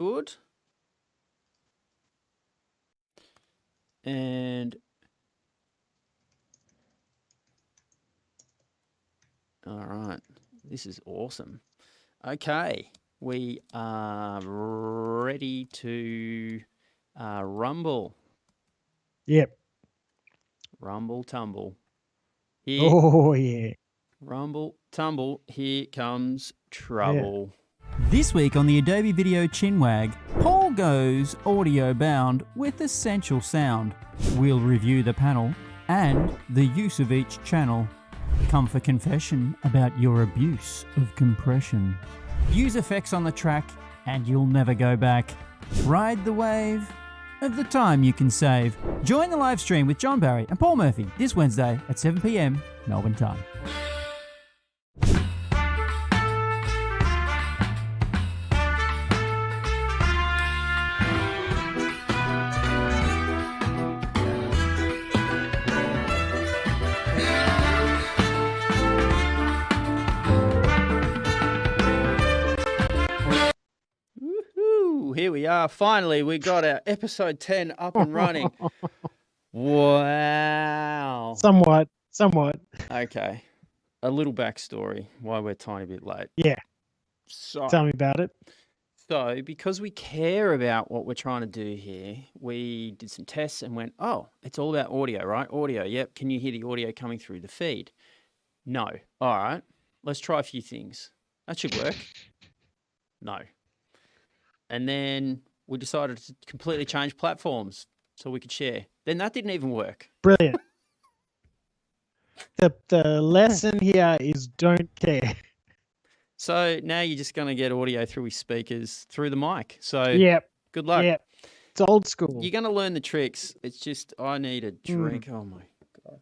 Good. And all right, this is awesome. Okay, we are ready to rumble. Yep. Rumble tumble. Here, Oh, yeah. rumble tumble. Here comes trouble. This week on the Adobe Video CHiNWAG, Paul goes audio bound with essential sound. We'll review the panel and the use of each channel. Come for confession about your abuse of compression. Use effects on the track and you'll never go back. Ride the wave of the time you can save. Join the live stream with John Barrie and Paul Murphy this Wednesday at 7 p.m. Melbourne time. Here we are. Finally, we got our episode 10 up and running. Wow. Somewhat. Okay. A little backstory why we're a tiny bit late. Yeah. So, Tell me about it. So, because we care about what we're trying to do here, we did some tests and went, oh, it's all about audio, right? Audio. Yep. Can you hear the audio coming through the feed? No. All right. Let's try a few things. That should work. No. And then we decided to completely change platforms so we could share. Then that didn't even work. Brilliant. The lesson here is don't care. So now you're just going to get audio through his speakers, through the mic. So Yep. good luck. Yep. It's old school. You're going to learn the tricks. It's just, I need a drink. Oh, my God.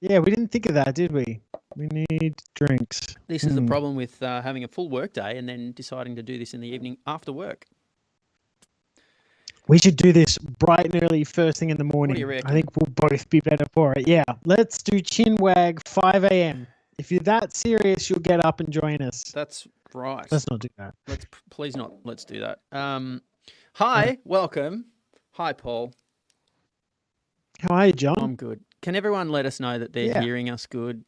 Yeah, we didn't think of that, did we? We need drinks. This is the problem with having a full work day and then deciding to do this in the evening after work. We should do this bright and early first thing in the morning. What do you reckon? I think we'll both be better for it. Yeah, let's do CHiNWAG 5 a.m. If you're that serious, you'll get up and join us. That's right. Let's not do that. Please not. Let's do that. Hi, welcome. Hi, Paul. How are you, John? I'm good. Can everyone let us know that they're Yeah. hearing us good?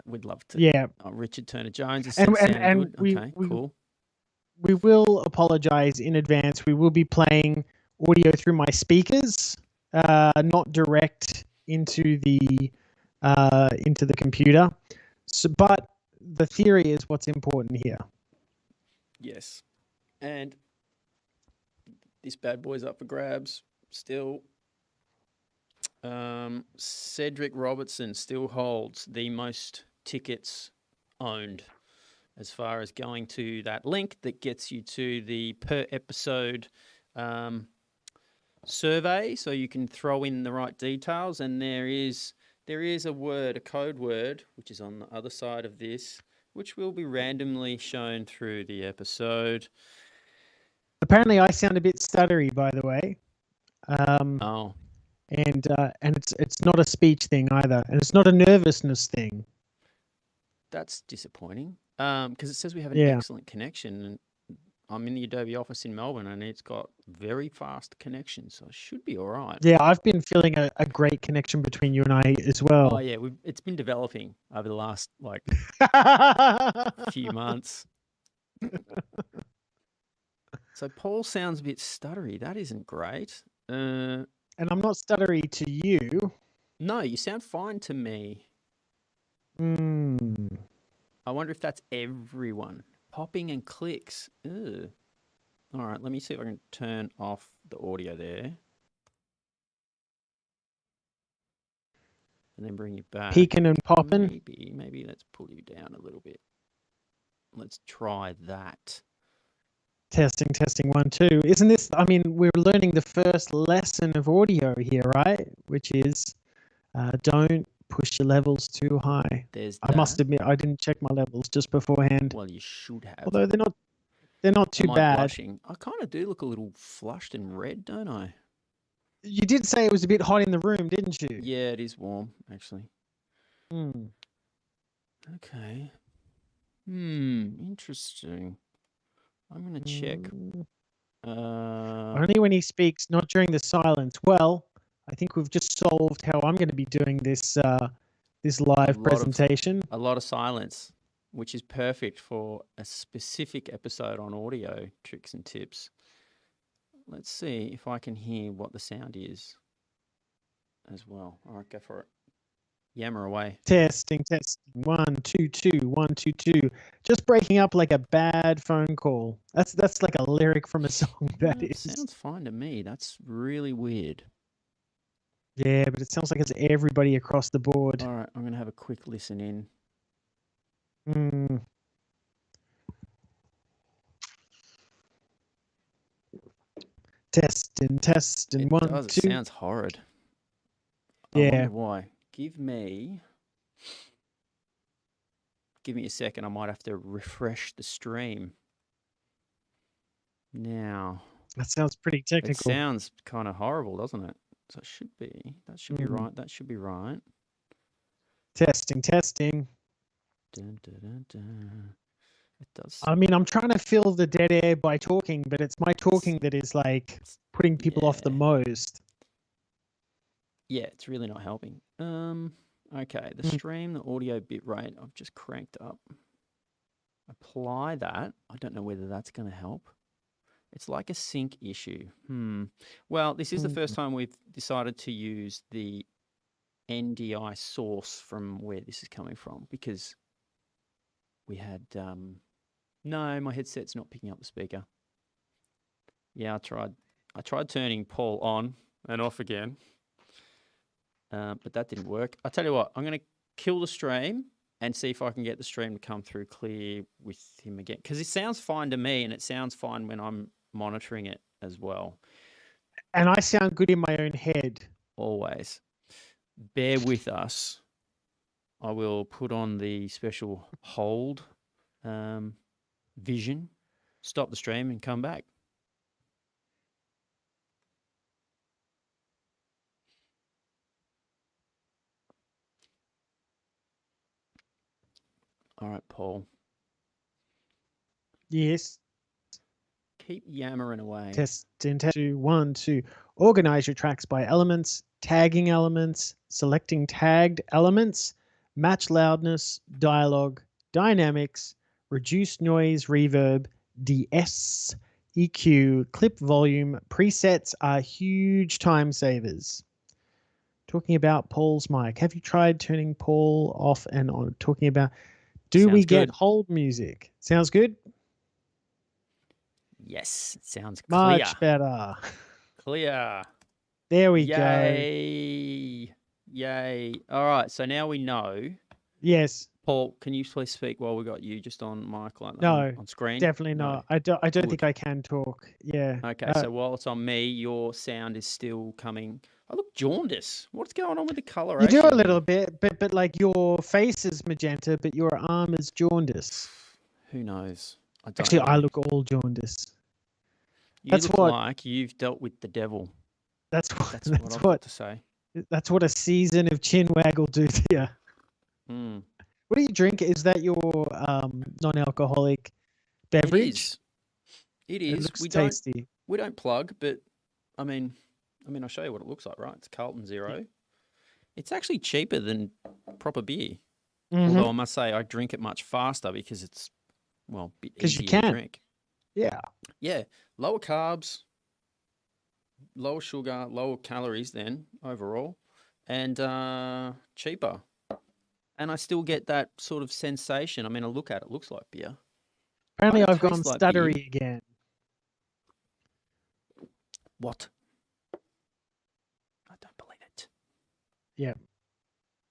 We'd love to. Yeah. Oh, Richard Turner Jones is And sounding good. we- Okay, we- cool. We will apologize in advance. We will be playing audio through my speakers, not direct into the computer. So, but the theory is what's important here. Yes. And this bad boy's up for grabs still. Cedric Robertson still holds the most tickets owned as far as going to that link that gets you to the per episode survey, so you can throw in the right details. And there is a code word, which is on the other side of this, which will be randomly shown through the episode. Apparently, I sound a bit stuttery, by the way. Oh. And it's not a speech thing either, and it's not a nervousness thing. That's disappointing. Because it says we have an excellent connection, and I'm in the Adobe office in Melbourne, and it's got very fast connection, so it should be all right. Yeah, I've been feeling a great connection between you and I as well. Oh yeah, it's been developing over the last few months. So Paul sounds a bit stuttery. That isn't great. And I'm not stuttery to you. No, you sound fine to me. I wonder if that's everyone. Popping and clicks. Ugh. All right, let me see if I can turn off the audio there. And then bring you back. Peeking and popping. Maybe let's pull you down a little bit. Let's try that. Testing, 1, 2. Isn't this, I mean, we're learning the first lesson of audio here, right? Which is don't push your levels too high. I must admit, I didn't check my levels just beforehand. Well, you should have. Although they're not too bad. Blushing? I kind of do look a little flushed and red, don't I? You did say it was a bit hot in the room, didn't you? Yeah, it is warm, actually. Okay. Interesting. I'm going to check. Only when he speaks, not during the silence. Well, I think we've just solved how I'm going to be doing this this live presentation. A lot of silence, which is perfect for a specific episode on audio tricks and tips. Let's see if I can hear what the sound is as well. All right, go for it. Yammer away. Testing. 1, 2, 2, 1, 2, 2. Just breaking up like a bad phone call. That's like a lyric from a song. That is. Sounds fine to me. That's really weird. Yeah, but it sounds like it's everybody across the board. All right, I'm going to have a quick listen in. Testing. 1, 2. It sounds horrid. Yeah. I wonder why. Give me a second. I might have to refresh the stream. Now. That sounds pretty technical. It sounds kind of horrible, doesn't it? So it should be. That should be right. That should be right. Testing. Dun, dun, dun, dun. It does. I mean, I'm trying to fill the dead air by talking, but it's my talking that is like putting people off the most. Yeah, it's really not helping. Okay, the stream, the audio bitrate, I've just cranked up. Apply that. I don't know whether that's going to help. It's like a sync issue. Well, this is the first time we've decided to use the NDI source from where this is coming from, because we had no, my headset's not picking up the speaker. Yeah, I tried turning Paul on and off again, but that didn't work. I'll tell you what, I'm going to kill the stream and see if I can get the stream to come through clear with him again, because it sounds fine to me and it sounds fine when I'm monitoring it as well. And I sound good in my own head. Always. Bear with us. I will put on the special hold vision, stop the stream and come back. All right, Paul. Yes. Keep yammering away. Testing. 1, 2. Organize your tracks by elements, tagging elements, selecting tagged elements, match loudness, dialogue, dynamics, reduce noise, reverb, DS, EQ, clip volume. Presets are huge time savers. Talking about Paul's mic. Have you tried turning Paul off and on? Talking about, do we get hold music? Sounds good? Yes, it sounds clear. Much better. Clear. There we go. Yay. All right, so now we know. Yes. Paul, can you please speak while we got you just on mic like no, on screen? Definitely not. I don't think I can talk. Yeah. Okay, so while it's on me, your sound is still coming. I look jaundice. What's going on with the coloration? You do a little bit, but like your face is magenta, but your arm is jaundice. Who knows? Actually, I look all jaundice. You look like you've dealt with the devil. That's what I've got to say. That's what a season of Chin-Wag will do to you. What do you drink? Is that your non-alcoholic beverage? It is. It looks tasty. We don't plug, but I mean, I'll show you what it looks like, right? It's Carlton Zero. It's actually cheaper than proper beer. Although I must say I drink it much faster because it's, well, a bit easier to drink. Yeah. Yeah. Lower carbs, lower sugar, lower calories then overall, and cheaper. And I still get that sort of sensation. I mean, I look at it, looks like beer. Apparently I've gone stuttery again. What? I don't believe it. Yeah.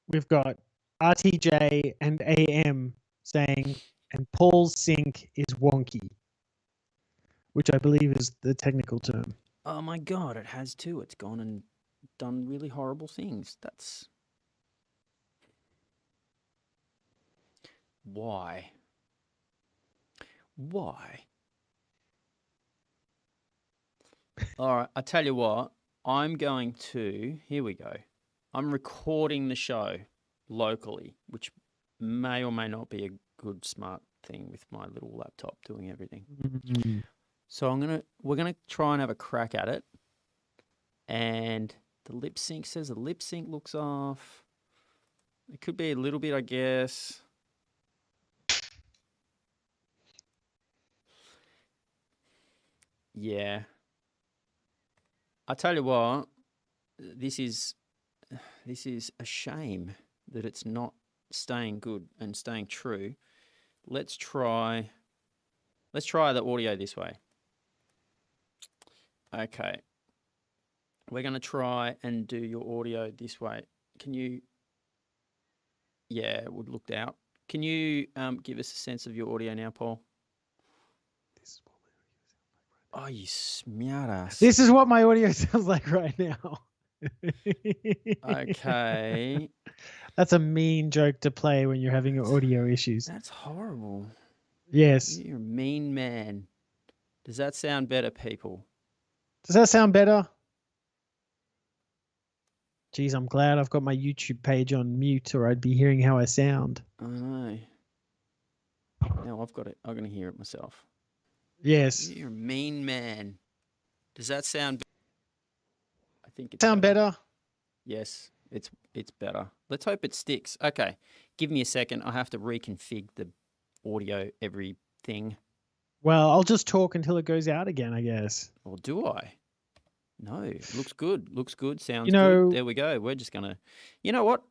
We've got RTJ and AM saying, and Paul's sync is wonky, which I believe is the technical term. Oh my God, it has too. It's gone and done really horrible things. That's... Why? All right, I tell you what, I'm going to, here we go. I'm recording the show locally, which may or may not be a good, smart thing with my little laptop doing everything. Mm. So we're gonna try and have a crack at it. And the lip sync says the lip sync looks off. It could be a little bit, I guess. Yeah. I tell you what, this is a shame that it's not staying good and staying true. Let's try the audio this way. Okay. We're going to try and do your audio this way. Can you... Yeah, it would look out. Can you give us a sense of your audio now, Paul? Oh, you smart ass. This is what my audio sounds like right now. Okay. That's a mean joke to play when you're having audio issues. That's horrible. Yes. You're a mean man. Does that sound better, people? Does that sound better? Geez, I'm glad I've got my YouTube page on mute or I'd be hearing how I sound. I know. Now I'm going to hear it myself. Yes. You're a mean man. Does that sound better? I think it's sound better. Yes, it's better. Let's hope it sticks. Okay, give me a second. I have to reconfig the audio everything. Well, I'll just talk until it goes out again, I guess. Or do I? No, looks good. Looks good. Sounds You know, good. There we go. We're just going to... You know what?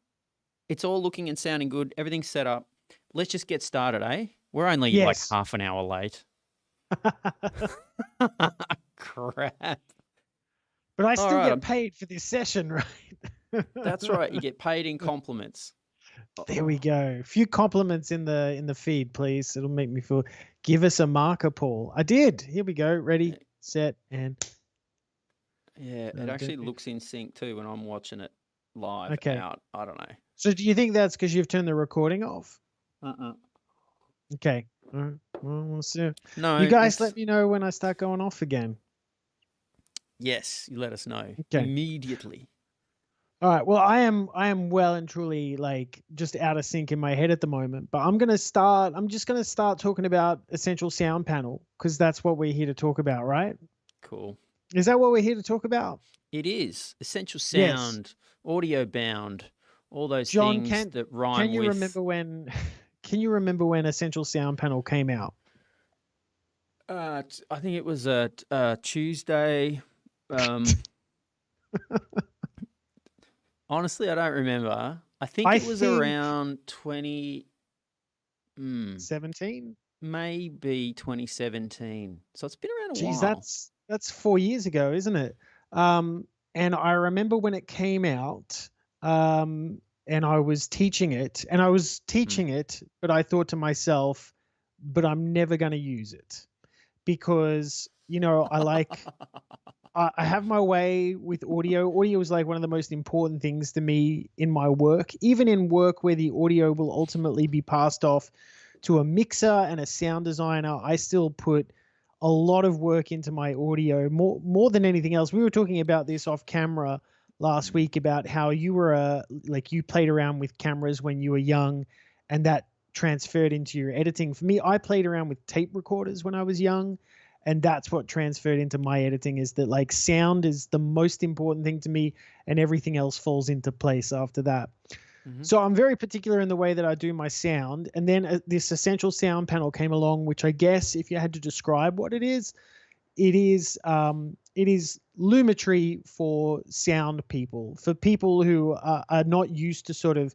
It's all looking and sounding good. Everything's set up. Let's just get started, eh? We're only like half an hour late. Crap. But I still get paid for this session, right? That's right. You get paid in compliments. There we go. A few compliments in the feed, please. It'll make me feel... Give us a marker, Paul. I did. Here we go. Ready, set, and... Yeah, it actually looks in sync too when I'm watching it live out. I don't know. So do you think that's because you've turned the recording off? Okay. Well, we'll see. No. You guys let me know when I start going off again. Yes, you let us know immediately. All right. Well, I am well and truly like just out of sync in my head at the moment, but I'm just going to start talking about Essential Sound Panel because that's what we're here to talk about, right? Cool. Is that what we're here to talk about? It is. Essential Sound, audio bound, all those things that rhyme with... Can you remember when Essential Sound Panel came out? I think it was a Tuesday. Honestly, I don't remember. I think it was around 17? Maybe 2017. So it's been around a while. Geez, that's 4 years ago, isn't it? And I remember when it came out, and I was teaching it, but I thought to myself, but I'm never going to use it because, you know, I have my way with audio. Audio is like one of the most important things to me in my work, even in work where the audio will ultimately be passed off to a mixer and a sound designer. I still put a lot of work into my audio, more than anything else. We were talking about this off camera last week about how you were you played around with cameras when you were young and that transferred into your editing. For me, I played around with tape recorders when I was young, and that's what transferred into my editing, is that like sound is the most important thing to me and everything else falls into place after that. So I'm very particular in the way that I do my sound. And then this Essential Sound Panel came along, which I guess if you had to describe what it is lumetri for sound people, for people who are not used to sort of,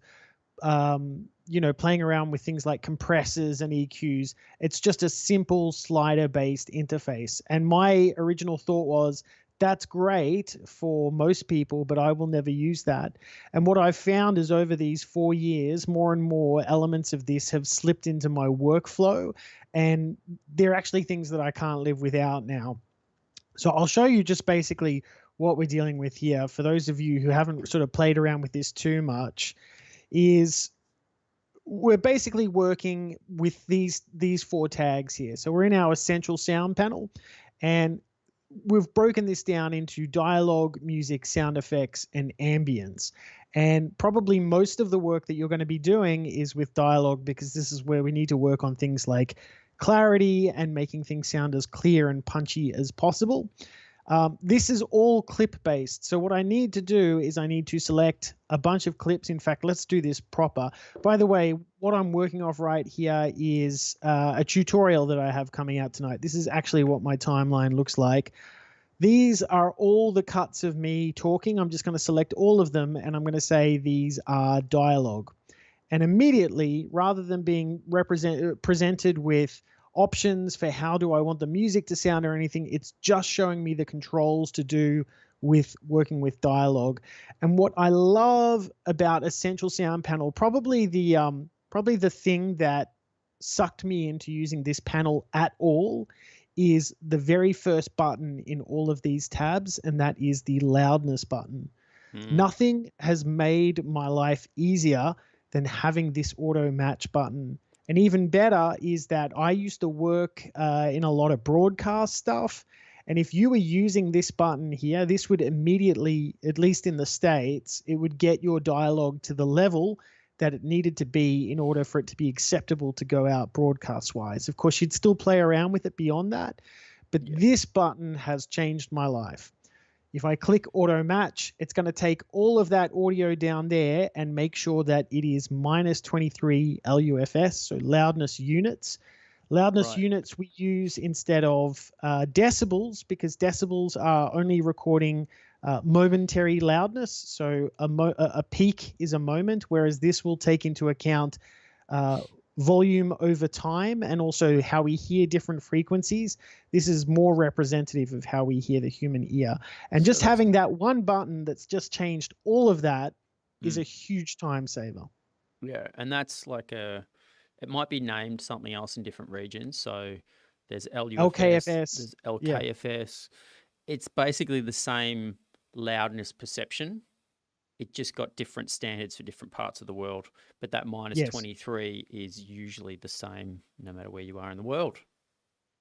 playing around with things like compressors and EQs. It's just a simple slider-based interface. And my original thought was, that's great for most people, but I will never use that. And what I've found is over these 4 years, more and more elements of this have slipped into my workflow, and they're actually things that I can't live without now. So I'll show you just basically what we're dealing with here. For those of you who haven't sort of played around with this too much, is we're basically working with these 4 tags here. So we're in our Essential Sound Panel, and we've broken this down into dialogue, music, sound effects, and ambience. And probably most of the work that you're going to be doing is with dialogue, because this is where we need to work on things like clarity and making things sound as clear and punchy as possible. This is all clip based. So what I need to do is I need to select a bunch of clips. In fact, let's do this proper. By the way, what I'm working off right here is a tutorial that I have coming out tonight. This is actually what my timeline looks like. These are all the cuts of me talking. I'm just going to select all of them, and I'm going to say these are dialogue. And immediately, rather than being presented with options for how do I want the music to sound or anything, it's just showing me the controls to do with working with dialogue. And what I love about Essential Sound Panel, probably the thing that sucked me into using this panel at all, is the very first button in all of these tabs, and that is the loudness button. Nothing has made my life easier than having this auto match button. And even better is that I used to work in a lot of broadcast stuff. And if you were using this button here, this would immediately, at least in the States, it would get your dialogue to the level that it needed to be in order for it to be acceptable to go out broadcast wise. Of course, you'd still play around with it beyond that, but this button has changed my life. If I click auto match, it's going to take all of that audio down there and make sure that it is minus 23 LUFS, so loudness units. Loudness units we use instead of decibels, because decibels are only recording momentary loudness. So a peak is a moment, whereas this will take into account volume over time and also how we hear different frequencies. This is more representative of how we hear the human ear. And just having that one button that's just changed all of that is a huge time saver. Yeah, and that's like it might be named something else in different regions. So there's LUFS, there's LKFS. It's basically the same loudness perception. It just got different standards for different parts of the world. But that minus 23 is usually the same no matter where you are in the world.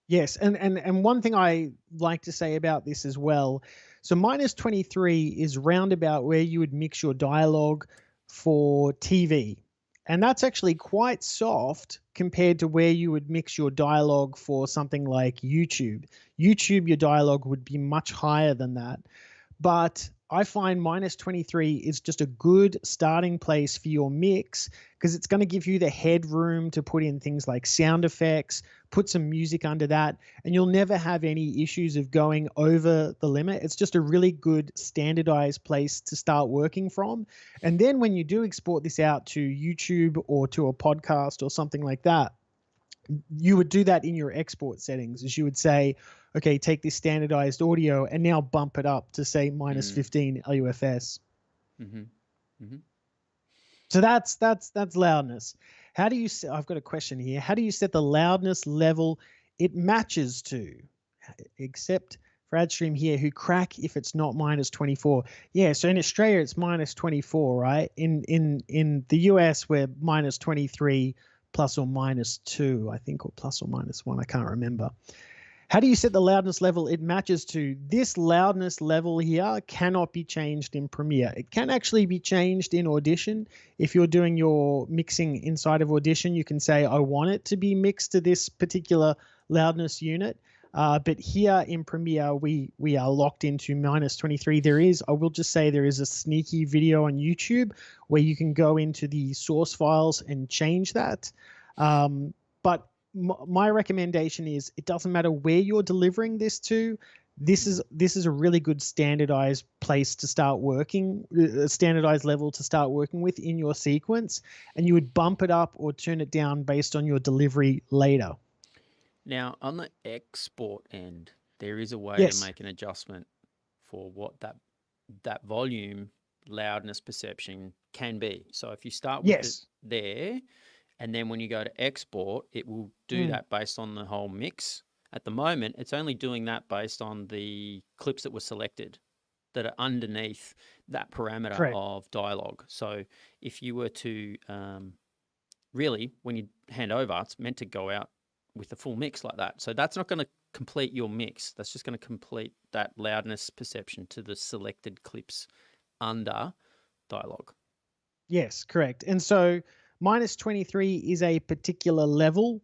Yes, and one thing I like to say about this as well, so minus 23 is roundabout where you would mix your dialogue for TV. And that's actually quite soft compared to where you would mix your dialogue for something like YouTube. YouTube, your dialogue would be much higher than that. But I find minus 23 is just a good starting place for your mix, because it's going to give you the headroom to put in things like sound effects, put some music under that, and you'll never have any issues of going over the limit. It's just a really good standardized place to start working from. And then when you do export this out to YouTube or to a podcast or something like that, you would do that in your export settings, as you would say, okay, take this standardized audio and now bump it up to say minus 15 LUFS. So that's loudness. How do you, I've got a question here. How do you set the loudness level it matches to? Except for AdStream here, who crack if it's not minus 24. Yeah, so in Australia it's minus 24, right? In the US we're minus 23 plus or minus 2, I think, or plus or minus 1, I can't remember. How do you set the loudness level it matches to? This loudness level here cannot be changed in Premiere. It can actually be changed in Audition. If you're doing your mixing inside of Audition, you can say, I want it to be mixed to this particular loudness unit. But here in Premiere, we are locked into minus 23. I will just say there is a sneaky video on YouTube where you can go into the source files and change that. But my recommendation is it doesn't matter where you're delivering this to. This is a really good standardized place to start working, a standardized level to start working with in your sequence, and you would bump it up or turn it down based on your delivery later. Now, on the export end, there is a way to make an adjustment for what that volume loudness perception can be. So if you start with it there, and then when you go to export, it will do that based on the whole mix. At the moment, it's only doing that based on the clips that were selected that are underneath that parameter of dialogue. So if you were to really, when you hand over, it's meant to go out with the full mix like that. So that's not going to complete your mix. That's just going to complete that loudness perception to the selected clips under dialogue. Yes, correct. And so -23 is a particular level.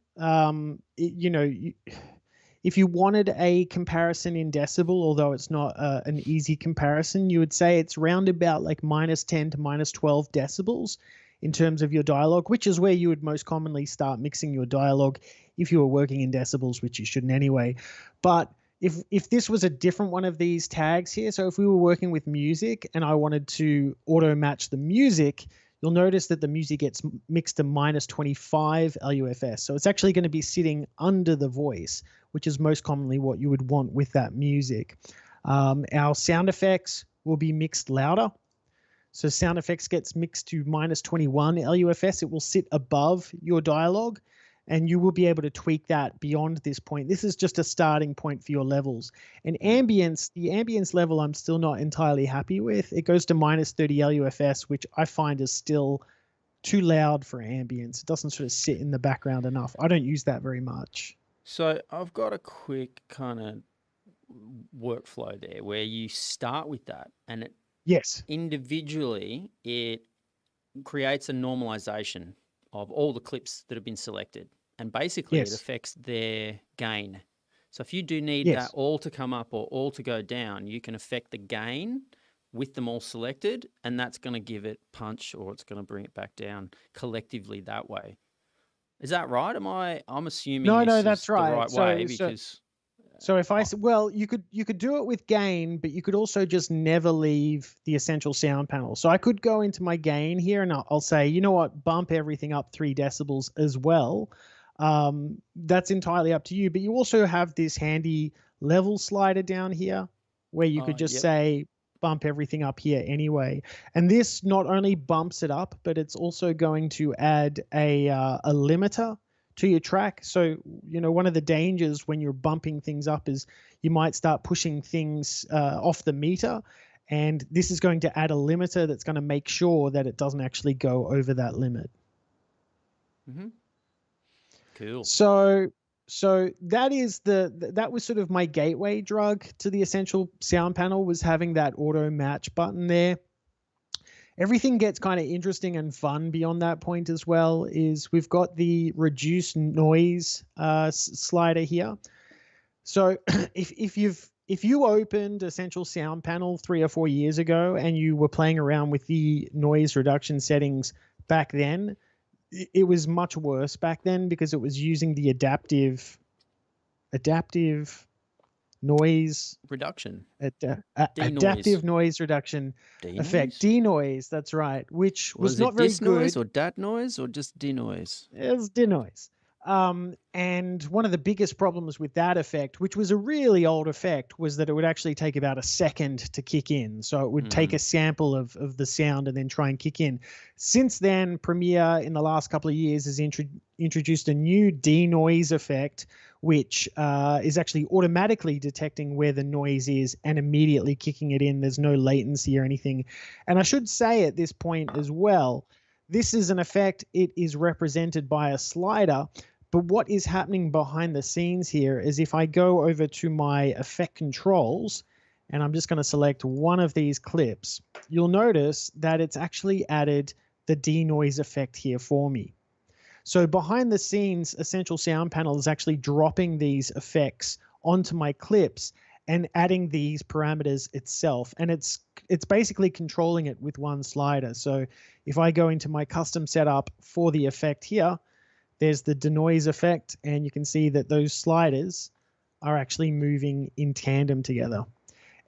If you wanted a comparison in decibel, although it's not an easy comparison, you would say it's round about like -10 to -12 decibels in terms of your dialogue, which is where you would most commonly start mixing your dialogue if you were working in decibels, which you shouldn't anyway. But if this was a different one of these tags here, so if we were working with music and I wanted to auto match the music, you'll notice that the music gets mixed to -25 LUFS. So it's actually going to be sitting under the voice, which is most commonly what you would want with that music. Our sound effects will be mixed louder. So sound effects gets mixed to -21 LUFS. It will sit above your dialogue, and you will be able to tweak that beyond this point. This is just a starting point for your levels. And ambience, the ambience level I'm still not entirely happy with. It goes to -30 LUFS, which I find is still too loud for ambience. It doesn't sort of sit in the background enough. I don't use that very much. So I've got a quick kind of workflow there where you start with that, and it Yes. individually it creates a normalization of all the clips that have been selected, and basically it Yes. affects their gain. So if you do need Yes. that all to come up or all to go down, you can affect the gain with them all selected, and that's going to give it punch, or it's going to bring it back down collectively that way. Is that right? I'm assuming No, this that's is the right. right way because So if well, you could do it with gain, but you could also just never leave the essential sound panel. So I could go into my gain here and I'll say, you know what, bump everything up 3 decibels as well. That's entirely up to you. But you also have this handy level slider down here where you could just say bump everything up here anyway. And this not only bumps it up, but it's also going to add a limiter to your track. So, one of the dangers when you're bumping things up is you might start pushing things off the meter. And this is going to add a limiter that's going to make sure that it doesn't actually go over that limit. Mm-hmm. Cool. So that was sort of my gateway drug to the essential sound panel, was having that auto match button there. Everything gets kind of interesting and fun beyond that point as well. Is we've got the reduce noise slider here. So if you opened Essential Sound Panel 3 or 4 years ago and you were playing around with the noise reduction settings back then, it was much worse back then because it was using the adaptive noise reduction, adaptive noise reduction effect, denoise. That's right, which was not very good. Noise or dat noise or just denoise? It was denoise. And one of the biggest problems with that effect, which was a really old effect, was that it would actually take about a second to kick in. So it would take a sample of the sound and then try and kick in. Since then, Premiere in the last couple of years has introduced a new denoise effect, which is actually automatically detecting where the noise is and immediately kicking it in. There's no latency or anything. And I should say at this point as well, this is an effect. It is represented by a slider. But what is happening behind the scenes here is if I go over to my effect controls, and I'm just going to select one of these clips, you'll notice that it's actually added the denoise effect here for me. So behind the scenes, Essential Sound Panel is actually dropping these effects onto my clips and adding these parameters itself. And it's basically controlling it with one slider. So if I go into my custom setup for the effect here, there's the denoise effect, and you can see that those sliders are actually moving in tandem together.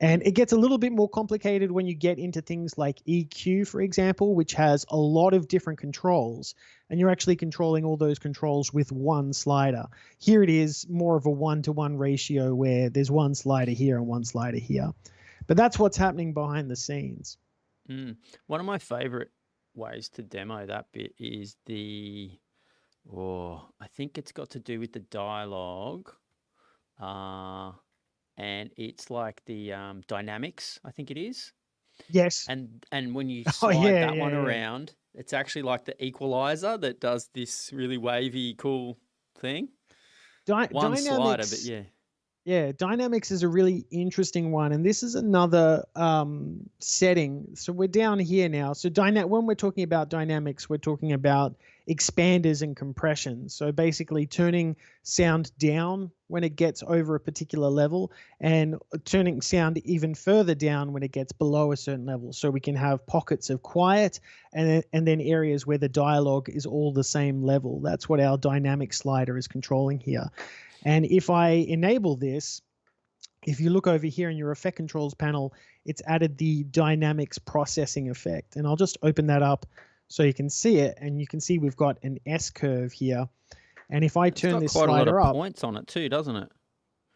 And it gets a little bit more complicated when you get into things like EQ, for example, which has a lot of different controls, and you're actually controlling all those controls with one slider. Here it is more of a 1-to-1 ratio where there's one slider here and one slider here. But that's what's happening behind the scenes. One of my favorite ways to demo that bit is I think it's got to do with the dialogue. And it's like the dynamics, I think it is. Yes. And when you slide one around, it's actually like the equalizer that does this really wavy, cool thing. One slider, but yeah. Yeah, dynamics is a really interesting one, and this is another setting. So we're down here now. So when we're talking about dynamics, we're talking about expanders and compression. So basically turning sound down when it gets over a particular level, and turning sound even further down when it gets below a certain level. So we can have pockets of quiet, and then areas where the dialogue is all the same level. That's what our dynamic slider is controlling here. And if I enable this, if you look over here in your effect controls panel, it's added the dynamics processing effect. And I'll just open that up so you can see it. And you can see we've got an S curve here. And if I turn this slider up, quite a lot of points on it too, doesn't it?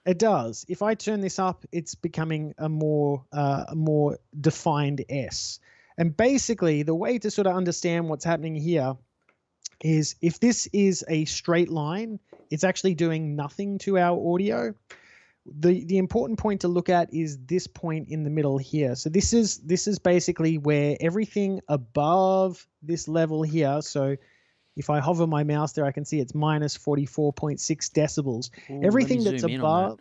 It does. If I turn this up, it's becoming a more defined S. And basically, the way to sort of understand what's happening here is if this is a straight line, it's actually doing nothing to our audio. The important point to look at is this point in the middle here. So this is basically where everything above this level here, so if I hover my mouse there, I can see it's minus 44.6 decibels. Ooh, Everything that's above,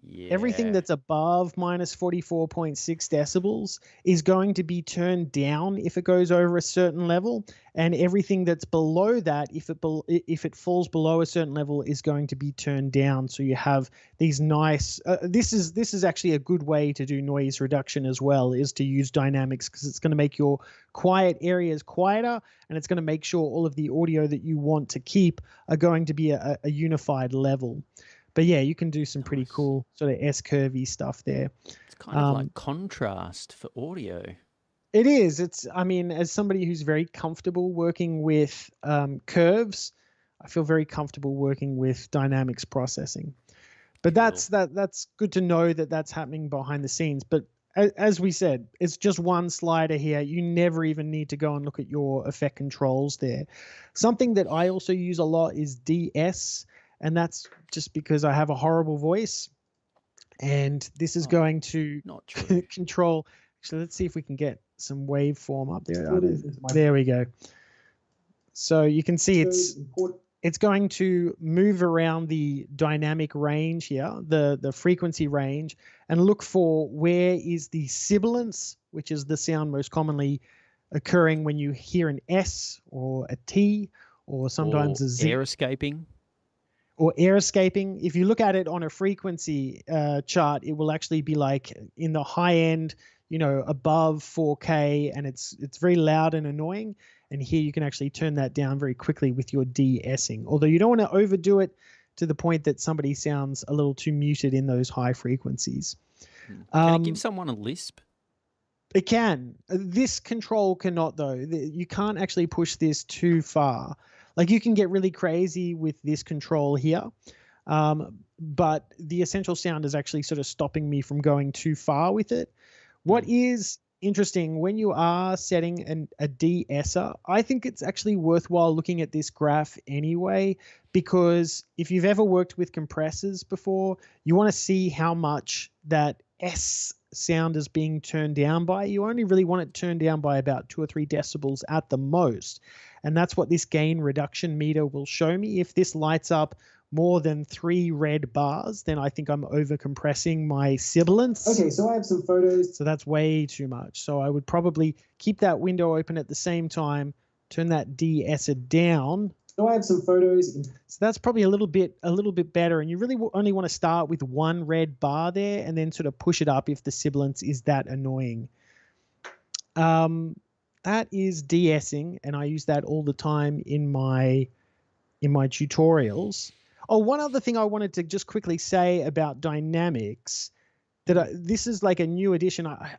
yeah. everything that's above minus 44.6 decibels is going to be turned down if it goes over a certain level, and everything that's below that, if it falls below a certain level, is going to be turned down. So you have these nice. This is actually a good way to do noise reduction as well, is to use dynamics, because it's going to make your quiet areas quieter, and it's going to make sure all of the audio that you want to keep are going to be a unified level. But yeah, you can do some pretty cool sort of S-curvy stuff there. It's kind of like contrast for audio. It is. I mean, as somebody who's very comfortable working with curves, I feel very comfortable working with dynamics processing. But that's good to know that that's happening behind the scenes. But as we said, it's just one slider here. You never even need to go and look at your effect controls there. Something that I also use a lot is DS. And that's just because I have a horrible voice, and this is going to control. So let's see if we can get some waveform up there. There we go. So you can see it's going to move around the dynamic range here, the frequency range, and look for where is the sibilance, which is the sound most commonly occurring when you hear an S or a T, or sometimes a Z. Air escaping. Or air escaping. If you look at it on a frequency chart, it will actually be like in the high end, above 4K, and it's very loud and annoying. And here you can actually turn that down very quickly with your de-essing. Although you don't want to overdo it to the point that somebody sounds a little too muted in those high frequencies. Can it give someone a lisp? It can. This control cannot, though. You can't actually push this too far. Like, you can get really crazy with this control here, but the essential sound is actually sort of stopping me from going too far with it. What is interesting, when you are setting a de-esser, I think it's actually worthwhile looking at this graph anyway, because if you've ever worked with compressors before, you want to see how much that S sound is being turned down by. You only really want it turned down by about 2 or 3 decibels at the most. And that's what this gain reduction meter will show me. If this lights up more than 3 red bars, then I think I'm over compressing my sibilance. Okay, so I have some photos. So that's way too much. So I would probably keep that window open at the same time, turn that de-esser down. So I have some photos. So that's probably a little bit better. And you really only want to start with 1 red bar there, and then sort of push it up if the sibilance is that annoying. That is de-essing, and I use that all the time in my tutorials. Oh, one other thing I wanted to just quickly say about dynamics, that this is like a new addition. I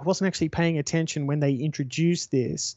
wasn't actually paying attention when they introduced this,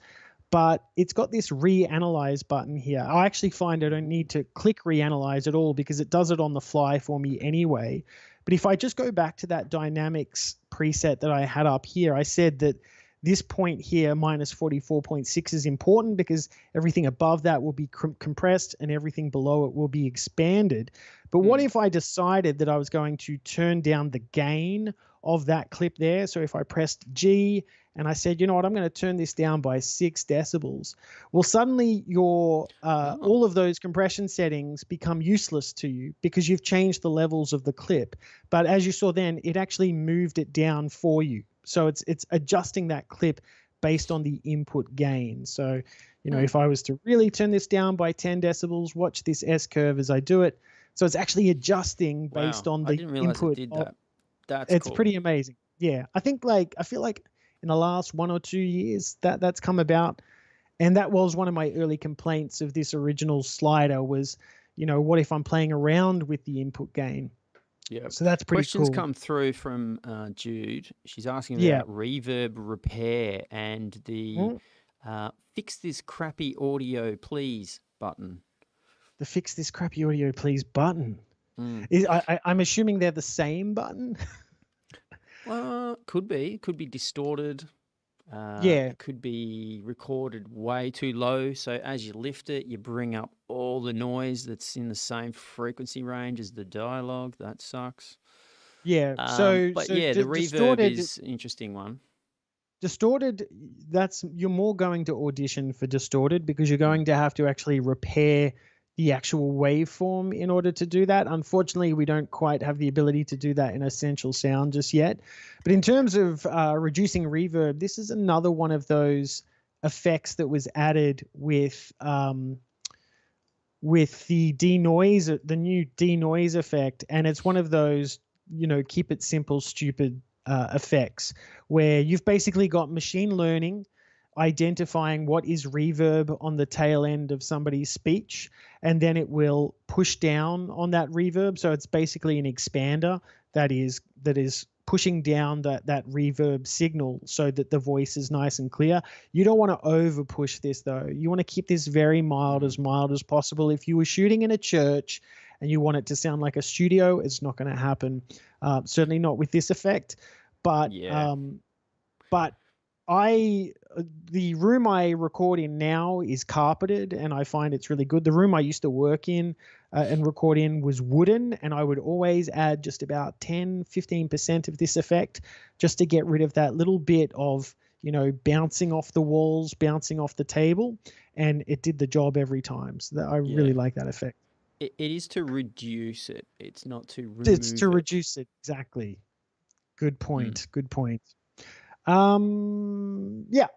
but it's got this reanalyze button here. I actually find I don't need to click reanalyze at all, because it does it on the fly for me anyway. But if I just go back to that dynamics preset that I had up here, I said that this point here, minus 44.6, is important because everything above that will be compressed and everything below it will be expanded. But what if I decided that I was going to turn down the gain of that clip there. So if I pressed G and I said, you know what, I'm going to turn this down by 6 decibels. Well, suddenly your all of those compression settings become useless to you because you've changed the levels of the clip. But as you saw then, it actually moved it down for you. So it's adjusting that clip based on the input gain. So, you know, if I was to really turn this down by 10 decibels, watch this S curve as I do it. So it's actually adjusting based on the I didn't realize input. it did that. That's It's cool. pretty amazing. Yeah. I feel like in the last 1 or 2 years that's come about. And that was one of my early complaints of this original slider was, you know, what if I'm playing around with the input gain? Yeah. So that's pretty Questions cool. come through from Jude. She's asking Yeah. about reverb repair and the fix this crappy audio please button. The fix this crappy audio please button. I'm assuming they're the same button. Could be distorted. Yeah. It could be recorded way too low. So as you lift it, you bring up all the noise that's in the same frequency range as the dialogue. That sucks. Yeah. But yeah, the reverb distorted is an interesting one. Distorted, you're more going to audition for distorted because you're going to have to actually repair the actual waveform in order to do that. Unfortunately, we don't quite have the ability to do that in Essential Sound just yet. But in terms of reducing reverb, this is another one of those effects that was added with the denoise, the new denoise effect. And it's one of those, you know, keep it simple, stupid effects where you've basically got machine learning identifying what is reverb on the tail end of somebody's speech, and then it will push down on that reverb. So it's basically an expander that is pushing down that reverb signal so that the voice is nice and clear. You don't want to over push this though. You want to keep this very mild as possible. If you were shooting in a church and you want it to sound like a studio, it's not going to happen. Certainly not with this effect. But the room I record in now is carpeted, and I find it's really good. The room I used to work in and record in was wooden, and I would always add just about 10-15% of this effect just to get rid of that little bit of, you know, bouncing off the walls, bouncing off the table, and it did the job every time. So I really like that effect. It is to reduce it. It's not to remove it. It's to reduce it, exactly. Good point. Good point. Yeah,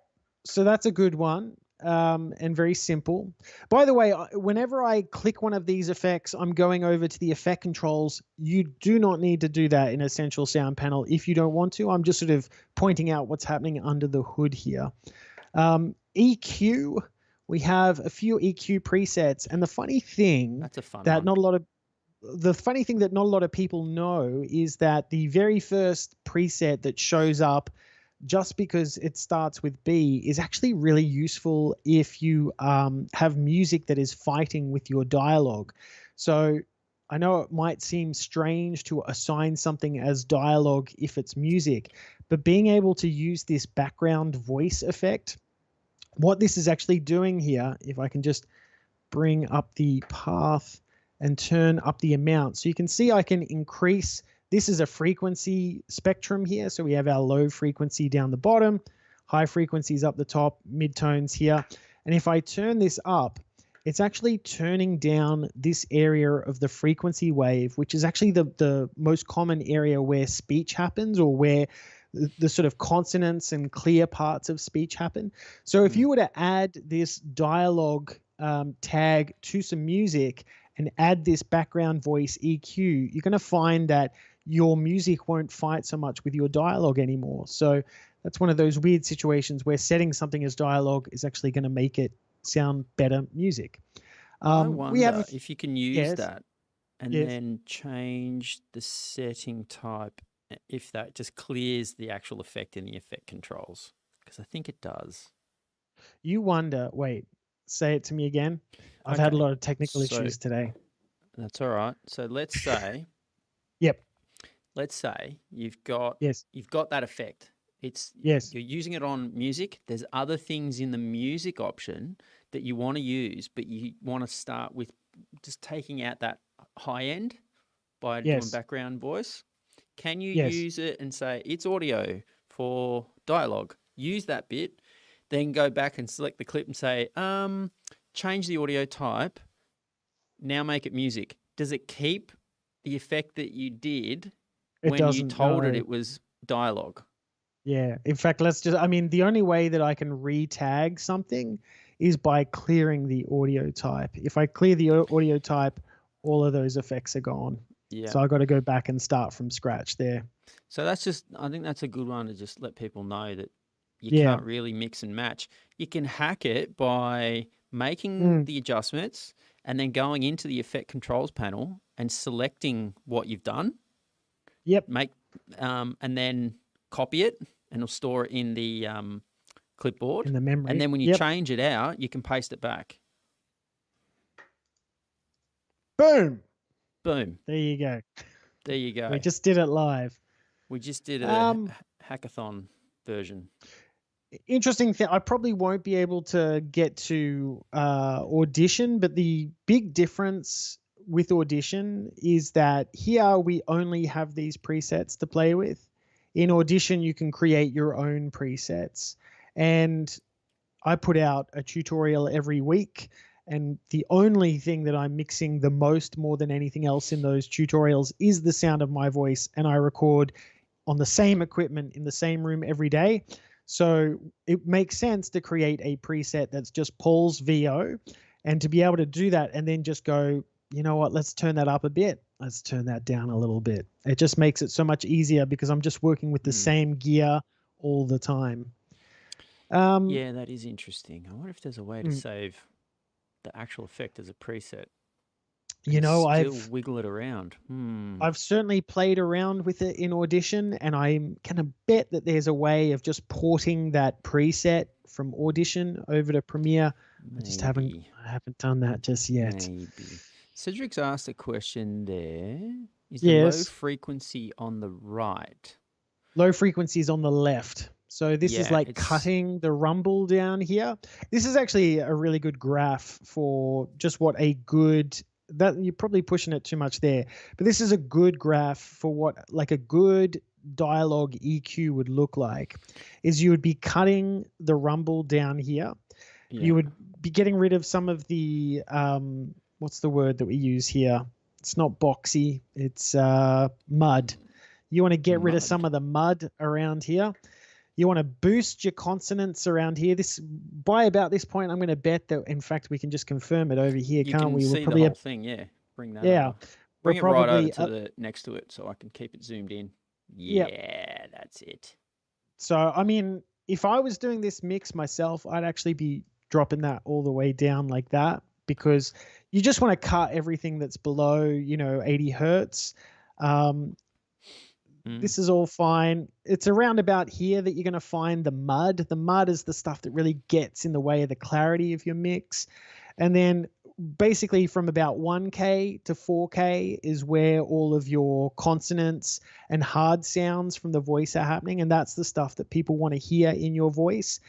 so that's a good one, and very simple. By the way, whenever I click one of these effects, I'm going over to the effect controls. You do not need to do that in Essential Sound Panel if you don't want to. I'm just sort of pointing out what's happening under the hood here. EQ, we have a few EQ presets, and the funny thing that's a fun that one. not a lot of people know is that the very first preset that shows up just because it starts with B is actually really useful if you have music that is fighting with your dialogue. So I know it might seem strange to assign something as dialogue if it's music, but being able to use this background voice effect, what this is actually doing here, if I can just bring up the path and turn up the amount. So you can see I can increase. This is a frequency spectrum here. So we have our low frequency down the bottom, high frequencies up the top, midtones here. And if I turn this up, it's actually turning down this area of the frequency wave, which is actually the most common area where speech happens, or where the sort of consonants and clear parts of speech happen. So if you were to add this dialogue tag to some music and add this background voice EQ, you're going to find that your music won't fight so much with your dialogue anymore. So that's one of those weird situations where setting something as dialogue is actually going to make it sound better music. I wonder if you can use Yes. that and Yes. then change the setting type, if that just clears the actual effect in the effect controls, because I think it does. You wonder, wait, say it to me again. I've had a Okay. lot of technical So- issues today. That's all right. So let's say, Yep. let's say you've got Yes. that effect. Yes. You're using it on music. There's other things in the music option that you want to use, but you want to start with just taking out that high end by doing Yes. background voice. Can you Yes. use it and say, it's audio for dialogue? Use that bit, then go back and select the clip and say, change the audio type, now make it music. Does it keep the effect that you did It when you doesn't, told it no. it was dialogue? Yeah. In fact, the only way that I can re-tag something is by clearing the audio type. If I clear the audio type, all of those effects are gone. Yeah. So I got to go back and start from scratch there. So I think that's a good one to just let people know that you Yeah. can't really mix and match. You can hack it by making Mm. the adjustments and then going into the effect controls panel and selecting what you've done. Yep. And then copy it and it'll store it in the clipboard. In the memory. And then when you Yep. change it out, you can paste it back. Boom. Boom. There you go. There you go. We just did it live. We just did a hackathon version. Interesting thing. I probably won't be able to get to Audition, but the big difference with Audition is that here we only have these presets to play with. In Audition, you can create your own presets. And I put out a tutorial every week. And the only thing that I'm mixing the most, more than anything else in those tutorials, is the sound of my voice. And I record on the same equipment in the same room every day. So it makes sense to create a preset that's just Paul's VO, and to be able to do that and then just go, you know what, let's turn that up a bit. Let's turn that down a little bit. It just makes it so much easier because I'm just working with the same gear all the time. Yeah, that is interesting. I wonder if there's a way to save the actual effect as a preset. You know, Still I've wiggle it around. I've certainly played around with it in Audition, and I'm kind of bet that there's a way of just porting that preset from Audition over to Premiere. I just haven't done that just yet. Maybe. Cedric's asked a question there. Is the low Yes. frequency on the right? Low frequency is on the left. So this is Yeah, like it's- cutting the rumble down here. This is actually a really good graph for just what a good, that you're probably pushing it too much there, but this is a good graph for what like a good dialogue EQ would look like. Is you would be cutting the rumble down here. Yeah. You would be getting rid of some of the what's the word that we use here? It's not boxy, it's mud. You want to get rid of some of the mud around here. You want to boost your consonants around here. This, by about this point, I'm going to bet that, in fact, we can just confirm it over here, You can't can we? see We'll the probably whole thing, yeah. Bring that yeah. over. Bring it We're right over probably to the next to it so I can keep it zoomed in. Yep. Yeah, that's it. So, I mean, if I was doing this mix myself, I'd actually be dropping that all the way down like that, because you just want to cut everything that's below, 80 hertz. This is all fine. It's around about here that you're going to find the mud. The mud is the stuff that really gets in the way of the clarity of your mix. And then basically from about 1K to 4K is where all of your consonants and hard sounds from the voice are happening. And that's the stuff that people want to hear in your voice.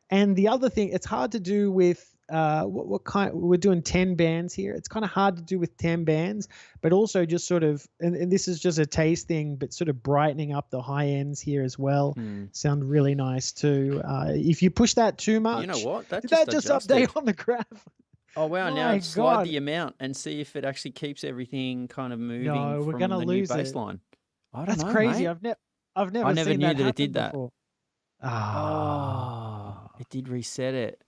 And the other thing, it's hard to do with what kind, we're doing 10 bands here. It's kind of hard to do with 10 bands, but also just sort of, and this is just a taste thing, but sort of brightening up the high ends here as well. Sound really nice too. If you push that too much, You know what? That did just that just adjusted. update on the graph? Oh, wow. Now My slide God. the amount and see if it actually keeps everything kind of moving No, we're from gonna the lose new it. baseline. I don't That's know, crazy. mate. I've never I never seen knew that that it happen did that. before. Oh, it did reset it.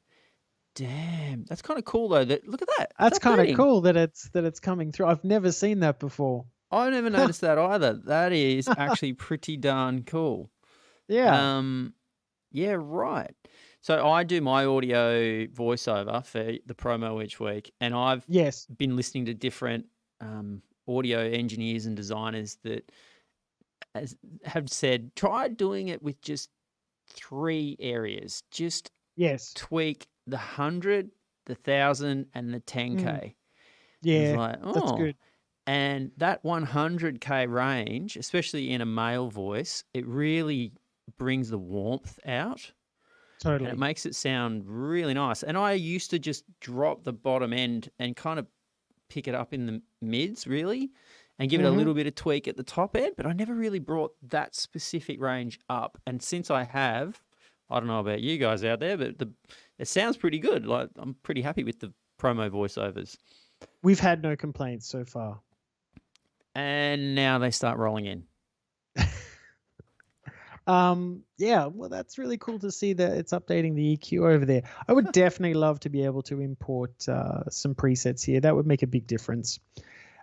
Damn. That's kind of cool, though. Look at that. It's That's kind of updating. cool that it's coming through. I've never seen that before. I never noticed that either. That is actually pretty darn cool. Yeah. Yeah, right. So I do my audio voiceover for the promo each week, and I've Yes. been listening to different audio engineers and designers that have said, try doing it with just 3 areas. Just Yes. tweak the 100, the 1,000, and the 10K. Yeah. It's like, That's good. And that 100K range, especially in a male voice, it really brings the warmth out. Totally. And it makes it sound really nice. And I used to just drop the bottom end and kind of pick it up in the mids, really. and give it a little bit of tweak at the top end, but I never really brought that specific range up. And since I have, I don't know about you guys out there, but it sounds pretty good. Like, I'm pretty happy with the promo voiceovers. We've had no complaints so far. And now they start rolling in. Yeah, well, that's really cool to see that it's updating the EQ over there. I would definitely love to be able to import some presets here. That would make a big difference.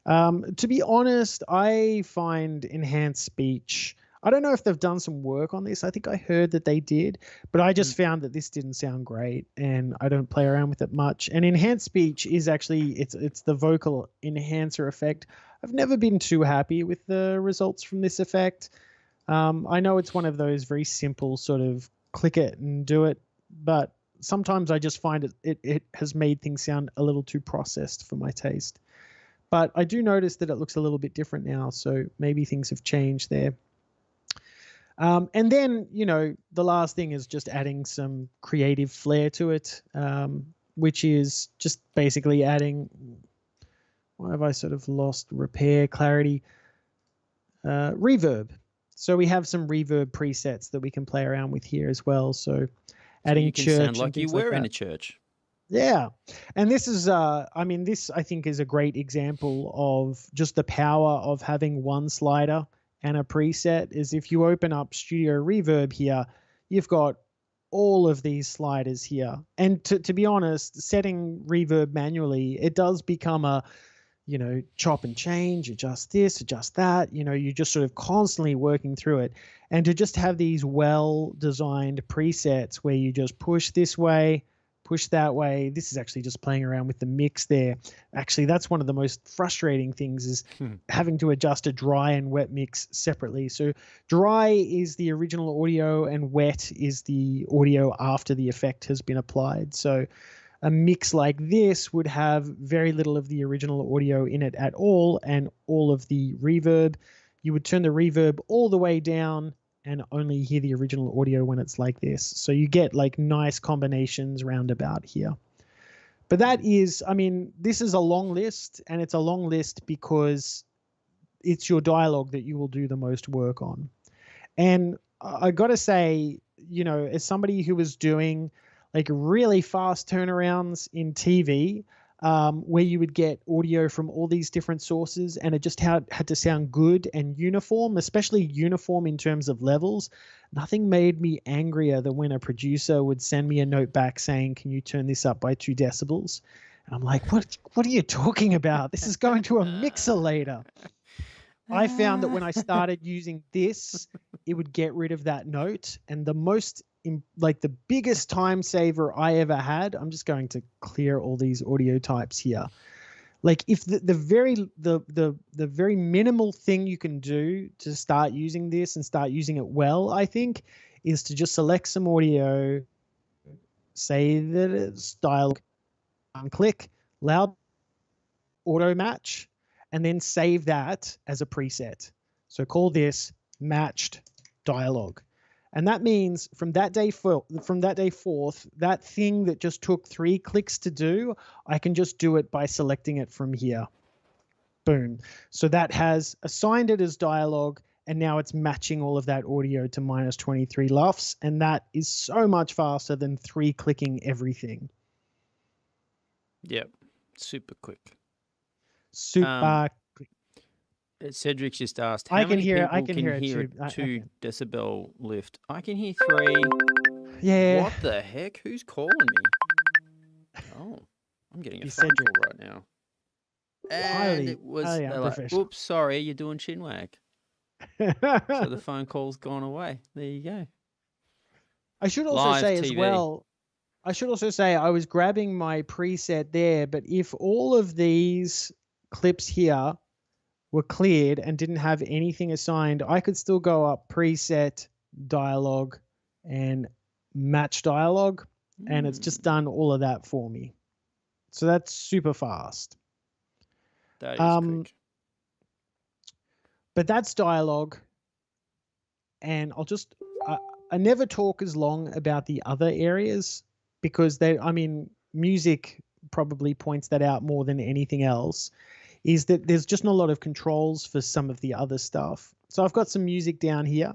To be honest, I find enhanced speech, I don't know if they've done some work on this. I think I heard that they did, but I just found that this didn't sound great, and I don't play around with it much. And enhanced speech is actually, it's the vocal enhancer effect. I've never been too happy with the results from this effect. I know it's one of those very simple sort of click it and do it, but sometimes I just find it has made things sound a little too processed for my taste. But I do notice that it looks a little bit different now, so maybe things have changed there. And then, you know, the last thing is just adding some creative flair to it, which is just basically adding, why have I sort of lost repair, clarity, reverb. So we have some reverb presets that we can play around with here as well. So adding you can church sound like you were in a church. Yeah. And this is, I mean, this I think is a great example of just the power of having one slider and a preset. Is if you open up Studio Reverb here, you've got all of these sliders here. And to be honest, setting reverb manually, it does become a, you know, chop and change, adjust this, adjust that, you know, you're just sort of constantly working through it. And to just have these well-designed presets where you just push this way, push that way. This is actually just playing around with the mix there. Actually, that's one of the most frustrating things is having to adjust a dry and wet mix separately. So dry is the original audio and wet is the audio after the effect has been applied. So a mix like this would have very little of the original audio in it at all and all of the reverb. You would turn the reverb all the way down and only hear the original audio when it's like this. So you get like nice combinations roundabout here. But that is, I mean, this is a long list, and it's a long list because it's your dialogue that you will do the most work on. And I got to say, you know, as somebody who was doing like really fast turnarounds in TV, where you would get audio from all these different sources and it just had to sound good and uniform, especially uniform in terms of levels. Nothing made me angrier than when a producer would send me a note back saying, can you turn this up by 2 decibels? And I'm like, what are you talking about? This is going to a mixer later. I found that when I started using this, it would get rid of that note. And the most, like the biggest time saver I ever had, I'm just going to clear all these audio types here. Like if the very minimal thing you can do to start using this and start using it well, I think, is to just select some audio, say that it's dialogue, click loud auto match, and then save that as a preset. So call this matched dialogue. And that means from that day forth, that thing that just took 3 clicks to do, I can just do it by selecting it from here. Boom. So that has assigned it as dialogue, and now it's matching all of that audio to -23 LUFS, and that is so much faster than 3 clicking everything. Yep. Super quick. Super quick. Cedric's just asked, how I can many hear people can hear a it 2 decibel lift? I can hear 3. Yeah. What the heck? Who's calling me? Oh, I'm getting a phone Cedric. call right now. And it was, highly they're like, unprofessional. oops, sorry, you're doing Chin-Wag. So the phone call's gone away. There you go. I should also Live say TV. as well, I was grabbing my preset there, but if all of these clips here were cleared and didn't have anything assigned, I could still go up preset, dialogue, and match dialogue, and it's just done all of that for me. So that's super fast. That is quick. But that's dialogue, and I'll just I never talk as long about the other areas because music probably points that out more than anything else. is that there's just not a lot of controls for some of the other stuff. So I've got some music down here.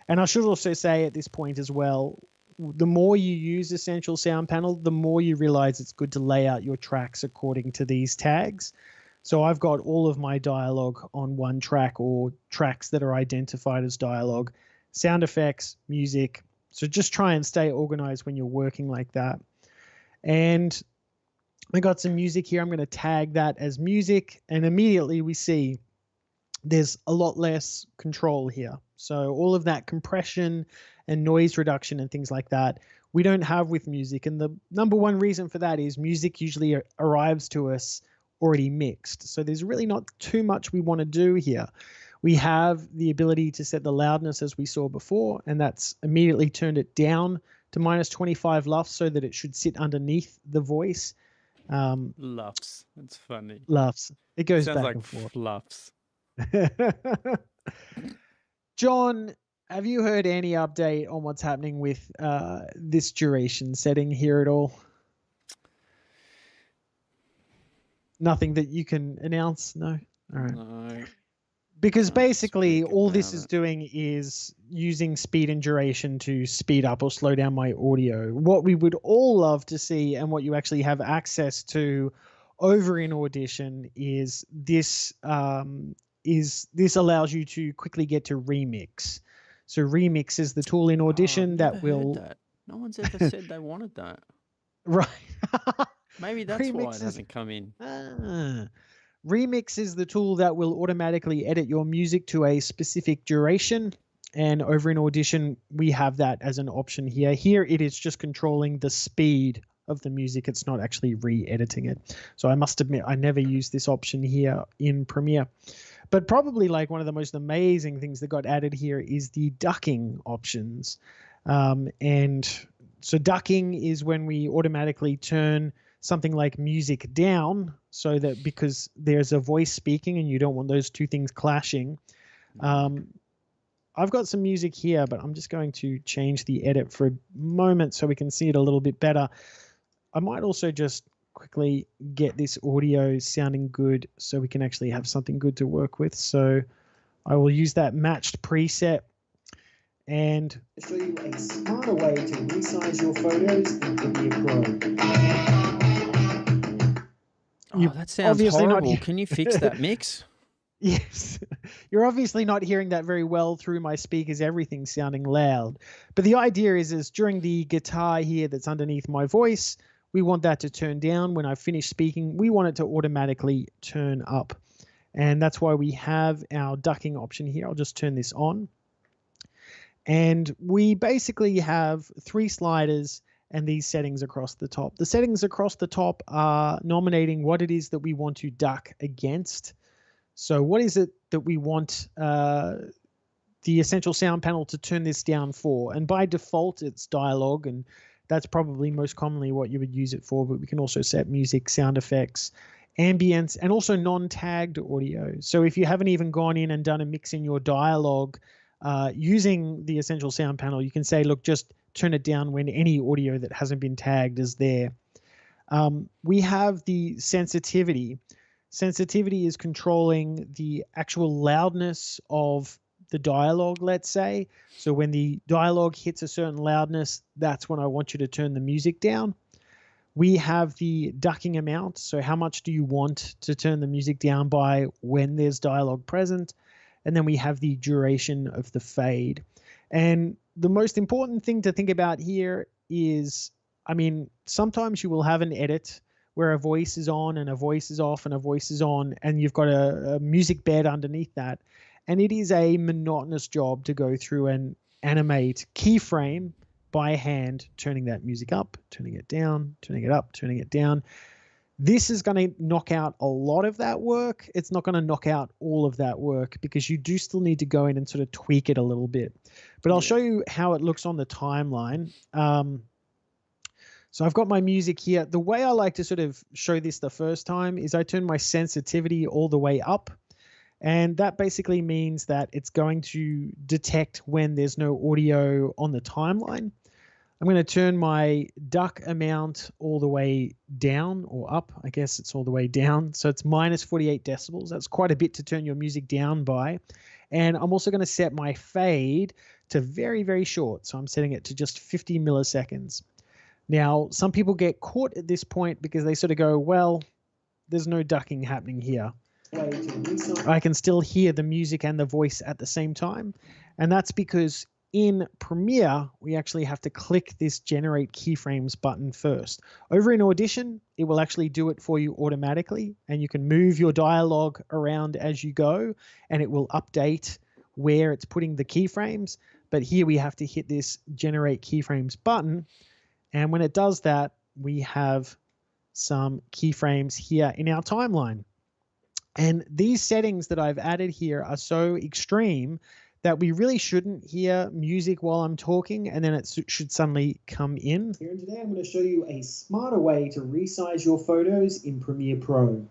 And I should also say at this point as well, the more you use Essential Sound Panel, the more you realize it's good to lay out your tracks according to these tags. So I've got all of my dialogue on one track, or tracks that are identified as dialogue, sound effects, music. So just try and stay organized when you're working like that. And I got some music here. I'm going to tag that as music, and immediately we see there's a lot less control here. So all of that compression and noise reduction and things like that we don't have with music. And the number one reason for that is music usually arrives to us already mixed. So there's really not too much we want to do here. We have the ability to set the loudness as we saw before, and that's immediately turned it down to -25 lufs so that it should sit underneath the voice. Lufs. That's funny. Lufs. It goes Sounds back like and forth. fluffs. John, have you heard any update on what's happening with this duration setting here at all? Nothing that you can announce? No? All right. No. Because No, basically speak all this about is it. doing is using speed and duration to speed up or slow down my audio. What we would all love to see, and what you actually have access to over in Audition, is this allows you to quickly get to remix. So remix is the tool in Audition I've never that will heard that. No one's ever said they wanted that. right. Maybe that's why Remix it is- hasn't come in. Remix is the tool that will automatically edit your music to a specific duration. And over in Audition, we have that as an option here. Here, it is just controlling the speed of the music. It's not actually re-editing it. So I must admit, I never used this option here in Premiere. But probably like one of the most amazing things that got added here is the ducking options. And so ducking is when we automatically turn something like music down, so that because there's a voice speaking and you don't want those two things clashing. I've got some music here, but I'm just going to change the edit for a moment so we can see it a little bit better. I might also just quickly get this audio sounding good so we can actually have something good to work with. So I will use that matched preset and show you a smarter way to resize your photos in Premiere Pro. Oh, You that sounds obviously not horrible. hear- Can you fix that mix? yes, you're obviously not hearing that very well through my speakers. Everything's sounding loud. But the idea is during the guitar here that's underneath my voice, we want that to turn down. When I finish speaking, we want it to automatically turn up. And that's why we have our ducking option here. I'll just turn this on. And we basically have 3 sliders and these settings across the top. The settings across the top are nominating what it is that we want to duck against. So what is it that we want the Essential Sound Panel to turn this down for? And by default, it's dialogue, and that's probably most commonly what you would use it for, but we can also set music, sound effects, ambience, and also non-tagged audio. So if you haven't even gone in and done a mix in your dialogue using the Essential Sound Panel, you can say, look, just turn it down when any audio that hasn't been tagged is there. We have the sensitivity. Sensitivity is controlling the actual loudness of the dialogue, let's say. So when the dialogue hits a certain loudness, that's when I want you to turn the music down. We have the ducking amount. So how much do you want to turn the music down by when there's dialogue present? And then we have the duration of the fade. And the most important thing to think about here is, I mean, sometimes you will have an edit where a voice is on and a voice is off and a voice is on, and you've got a music bed underneath that. And it is a monotonous job to go through and animate keyframe by hand, turning that music up, turning it down, turning it up, turning it down. This is going to knock out a lot of that work. It's not going to knock out all of that work because you do still need to go in and sort of tweak it a little bit. But I'll show you how it looks on the timeline. So I've got my music here. The way I like to sort of show this the first time is I turn my sensitivity all the way up. And that basically means that it's going to detect when there's no audio on the timeline. I'm going to turn my duck amount all the way down or up. I guess it's all the way down. So it's minus 48 decibels. That's quite a bit to turn your music down by. And I'm also going to set my fade to very, very short. So I'm setting it to just 50 milliseconds. Now, some people get caught at this point because they sort of go, well, there's no ducking happening here. I can still hear the music and the voice at the same time. And that's because in Premiere, we actually have to click this Generate Keyframes button first. Over in Audition, it will actually do it for you automatically, and you can move your dialogue around as you go, and it will update where it's putting the keyframes. But here we have to hit this Generate Keyframes button, and when it does that, we have some keyframes here in our timeline. And these settings that I've added here are so extreme that we really shouldn't hear music while I'm talking, and then it should suddenly come in. Here and today I'm going to show you a smarter way to resize your photos in Premiere Pro.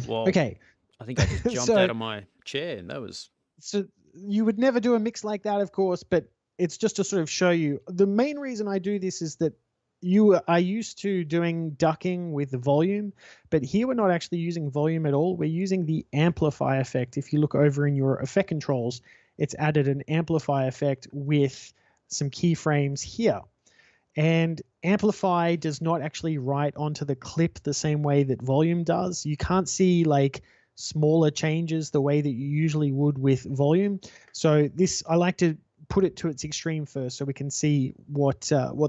Well, Okay. I think I just jumped out of my chair, and that was... So you would never do a mix like that, of course, but it's just to sort of show you. The main reason I do this is that you are used to doing ducking with the volume, but here we're not actually using volume at all. We're using the amplify effect. If you look over in your effect controls, it's added an amplify effect with some keyframes here. And amplify does not actually write onto the clip the same way that volume does. You can't see like smaller changes the way that you usually would with volume. So this, I like to put it to its extreme first so we can see what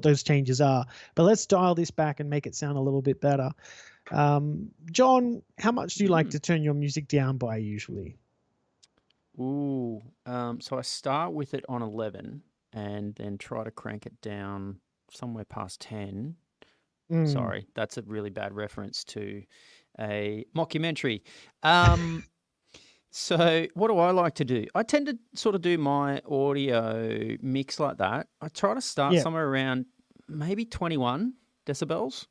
those changes are. But let's dial this back and make it sound a little bit better. John, how much do you like to turn your music down by usually? Ooh, so I start with it on 11 and then try to crank it down somewhere past 10. Sorry, that's a really bad reference to a mockumentary. So what do I like to do? I tend to sort of do my audio mix like that. I try to start somewhere around maybe 21 decibels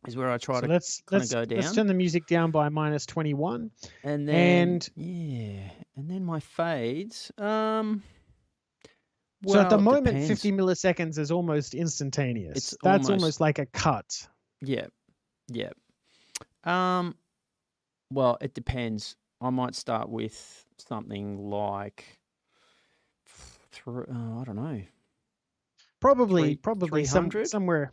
is where I try to kind of go down. Let's turn the music down by minus 21. And then, and then my fades. So at the moment, 50 milliseconds is almost instantaneous. That's almost like a cut. Yeah, yeah. Well, it depends. I might start with something like, I don't know. Probably somewhere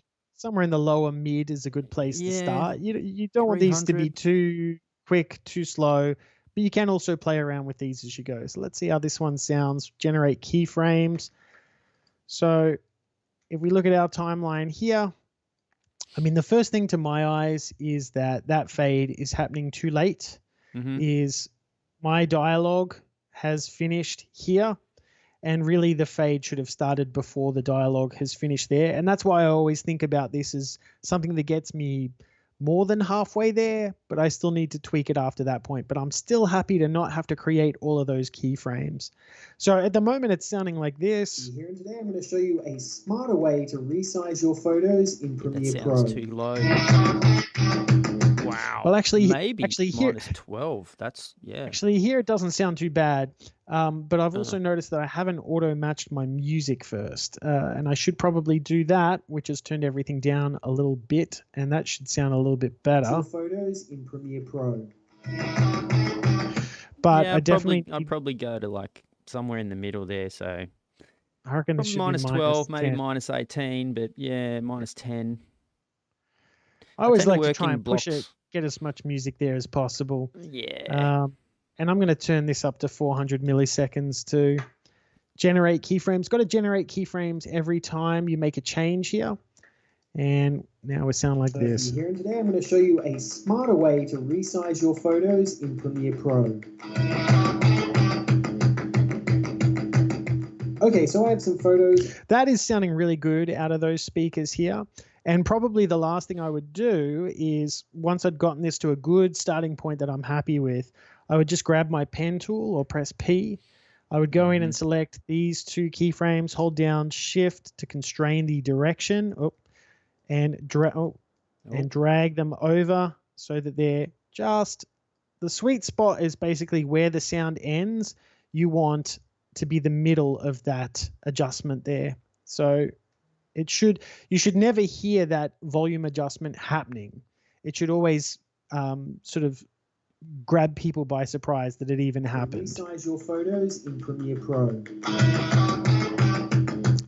in the lower mid is a good place to start. You don't want these to be too quick, too slow, but you can also play around with these as you go. So let's see how this one sounds. Generate keyframes. So if we look at our timeline here, I mean, the first thing to my eyes is that fade is happening too late. Is my dialogue has finished here, and really the fade should have started before the dialogue has finished there. And that's why I always think about this as something that gets me more than halfway there, but I still need to tweak it after that point. But I'm still happy to not have to create all of those keyframes. So at the moment, it's sounding like this. Here and today, I'm going to show you a smarter way to resize your photos in Premiere Pro. That sounds too low. Wow. Well, actually here, minus 12. That's, Actually, here it doesn't sound too bad. But I've also noticed that I haven't auto-matched my music first. And I should probably do that, which has turned everything down a little bit. And that should sound a little bit better. Your photos in Premiere Pro. But yeah, I'd probably go to like somewhere in the middle there. So I reckon it should minus be 12, minus maybe 10. minus 18, but yeah, minus 10. I always like to try and push it, get as much music there as possible. Yeah. And I'm going to turn this up to 400 milliseconds to generate keyframes. Got to generate keyframes every time you make a change here. And now we sound like this. Here and today, I'm going to show you a smarter way to resize your photos in Premiere Pro. Okay, so I have some photos. That is sounding really good out of those speakers here. And probably the last thing I would do is, once I'd gotten this to a good starting point that I'm happy with, I would just grab my pen tool or press P. I would go in and select these two keyframes, hold down Shift to constrain the direction, and drag them over so that they're just, the sweet spot is basically where the sound ends. You want to be the middle of that adjustment there. So you should never hear that volume adjustment happening. It should always sort of grab people by surprise that it even happened. Resize your photos in Premiere Pro.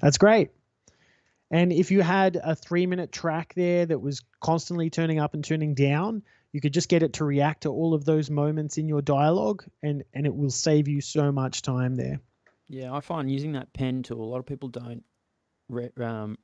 That's great. And if you had a 3-minute track there that was constantly turning up and turning down, you could just get it to react to all of those moments in your dialogue, and it will save you so much time there. Yeah, I find using that pen tool, a lot of people don't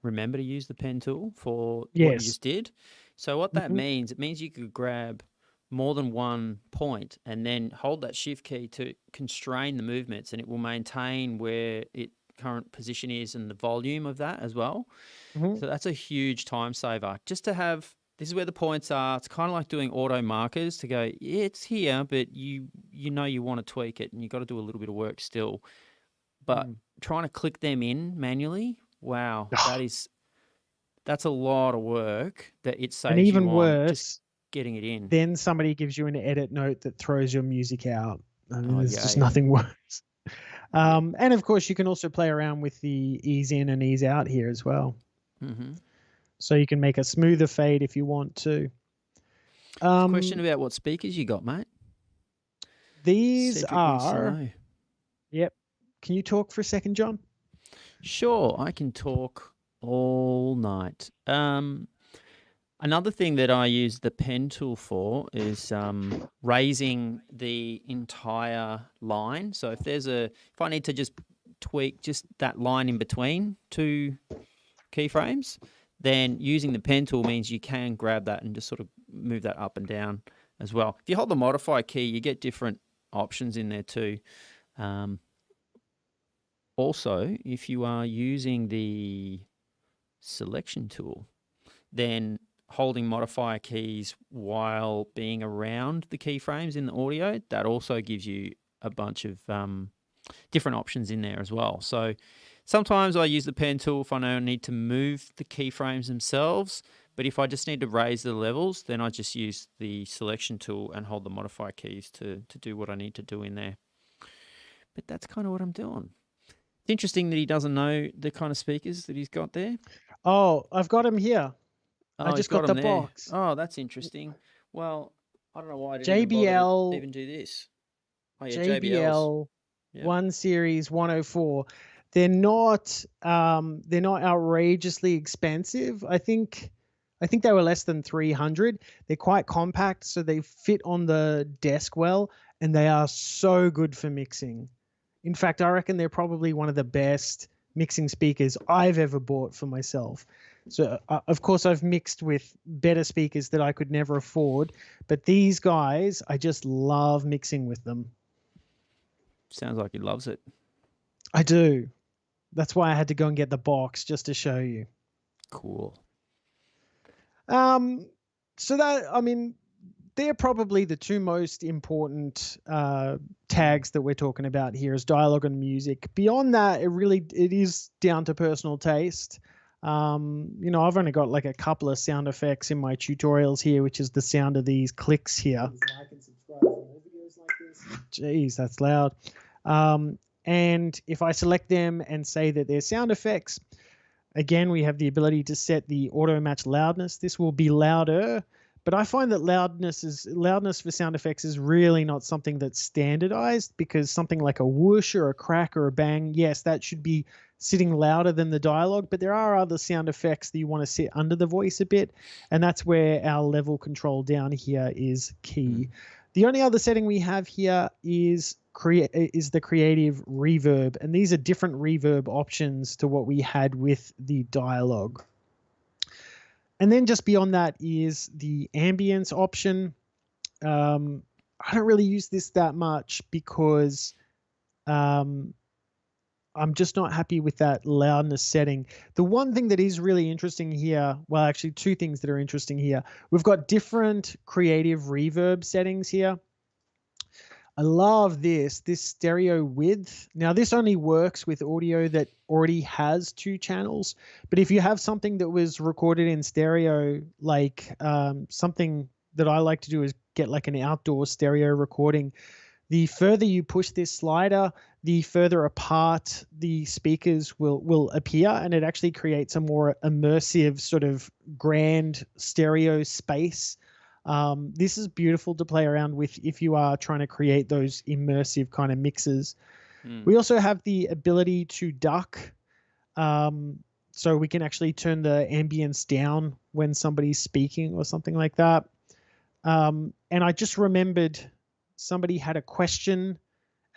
remember to use the pen tool for what you just did. So what that means, it means you could grab more than one point and then hold that shift key to constrain the movements, and it will maintain where its current position is and the volume of that as well. So that's a huge time saver. Just to have, this is where the points are. It's kind of like doing auto markers to go, yeah, it's here, but you know you want to tweak it and you've got to do a little bit of work still. But trying to click them in manually, wow, that's a lot of work that it saves. And even you on worse, just getting it in. Then somebody gives you an edit note that throws your music out. I mean, there's just yeah. nothing worse. And of course, you can also play around with the ease in and ease out here as well. So you can make a smoother fade if you want to. Question about what speakers you got, mate. These Cedric wants to are. know. Yep. Can you talk for a second, John? Sure, I can talk all night. Another thing that I use the pen tool for is raising the entire line. So if I need to just tweak just that line in between two keyframes, then using the pen tool means you can grab that and just sort of move that up and down as well. If you hold the modify key, you get different options in there too. Also, if you are using the selection tool, then holding modifier keys while being around the keyframes in the audio, that also gives you a bunch of different options in there as well. So sometimes I use the pen tool if I know I need to move the keyframes themselves, but if I just need to raise the levels, then I just use the selection tool and hold the modifier keys to do what I need to do in there. But that's kind of what I'm doing. It's interesting that he doesn't know the kind of speakers that he's got there. Oh, I've got him here. Oh, I just got the box. Oh, that's interesting. Well, I don't know why I didn't even bother to even do this. Oh, yeah, JBL 1 Series 104. They're not outrageously expensive. I think they were less than 300. They're quite compact, so they fit on the desk well, and they are so good for mixing. In fact, I reckon they're probably one of the best mixing speakers I've ever bought for myself. So, of course, I've mixed with better speakers that I could never afford, but these guys, I just love mixing with them. Sounds like he loves it. I do. That's why I had to go and get the box just to show you. Cool. So that, I mean, they're probably the two most important tags that we're talking about here is dialogue and music. Beyond that, it is down to personal taste. You know, I've only got like a couple of sound effects in my tutorials here, which is the sound of these clicks here. Like and subscribe for more videos like this. Jeez, that's loud. And if I select them and say that they're sound effects, again, we have the ability to set the auto match loudness. This will be louder, but I find that loudness for sound effects is really not something that's standardized, because something like a whoosh or a crack or a bang, yes, that should be sitting louder than the dialogue, but there are other sound effects that you want to sit under the voice a bit, and that's where our level control down here is key. The only other setting we have here is the creative reverb, and these are different reverb options to what we had with the dialogue. And then just beyond that is the ambience option. I don't really use this that much because I'm just not happy with that loudness setting. The one thing that is really interesting here, well, actually two things that are interesting here. We've got different creative reverb settings here. I love this stereo width. Now, this only works with audio that already has 2 channels, but if you have something that was recorded in stereo, like something that I like to do is get like an outdoor stereo recording, The further you push this slider, the further apart the speakers will appear, and it actually creates a more immersive sort of grand stereo space. This is beautiful to play around with if you are trying to create those immersive kind of mixes. We also have the ability to duck, so we can actually turn the ambience down when somebody's speaking or something like that. And I just remembered somebody had a question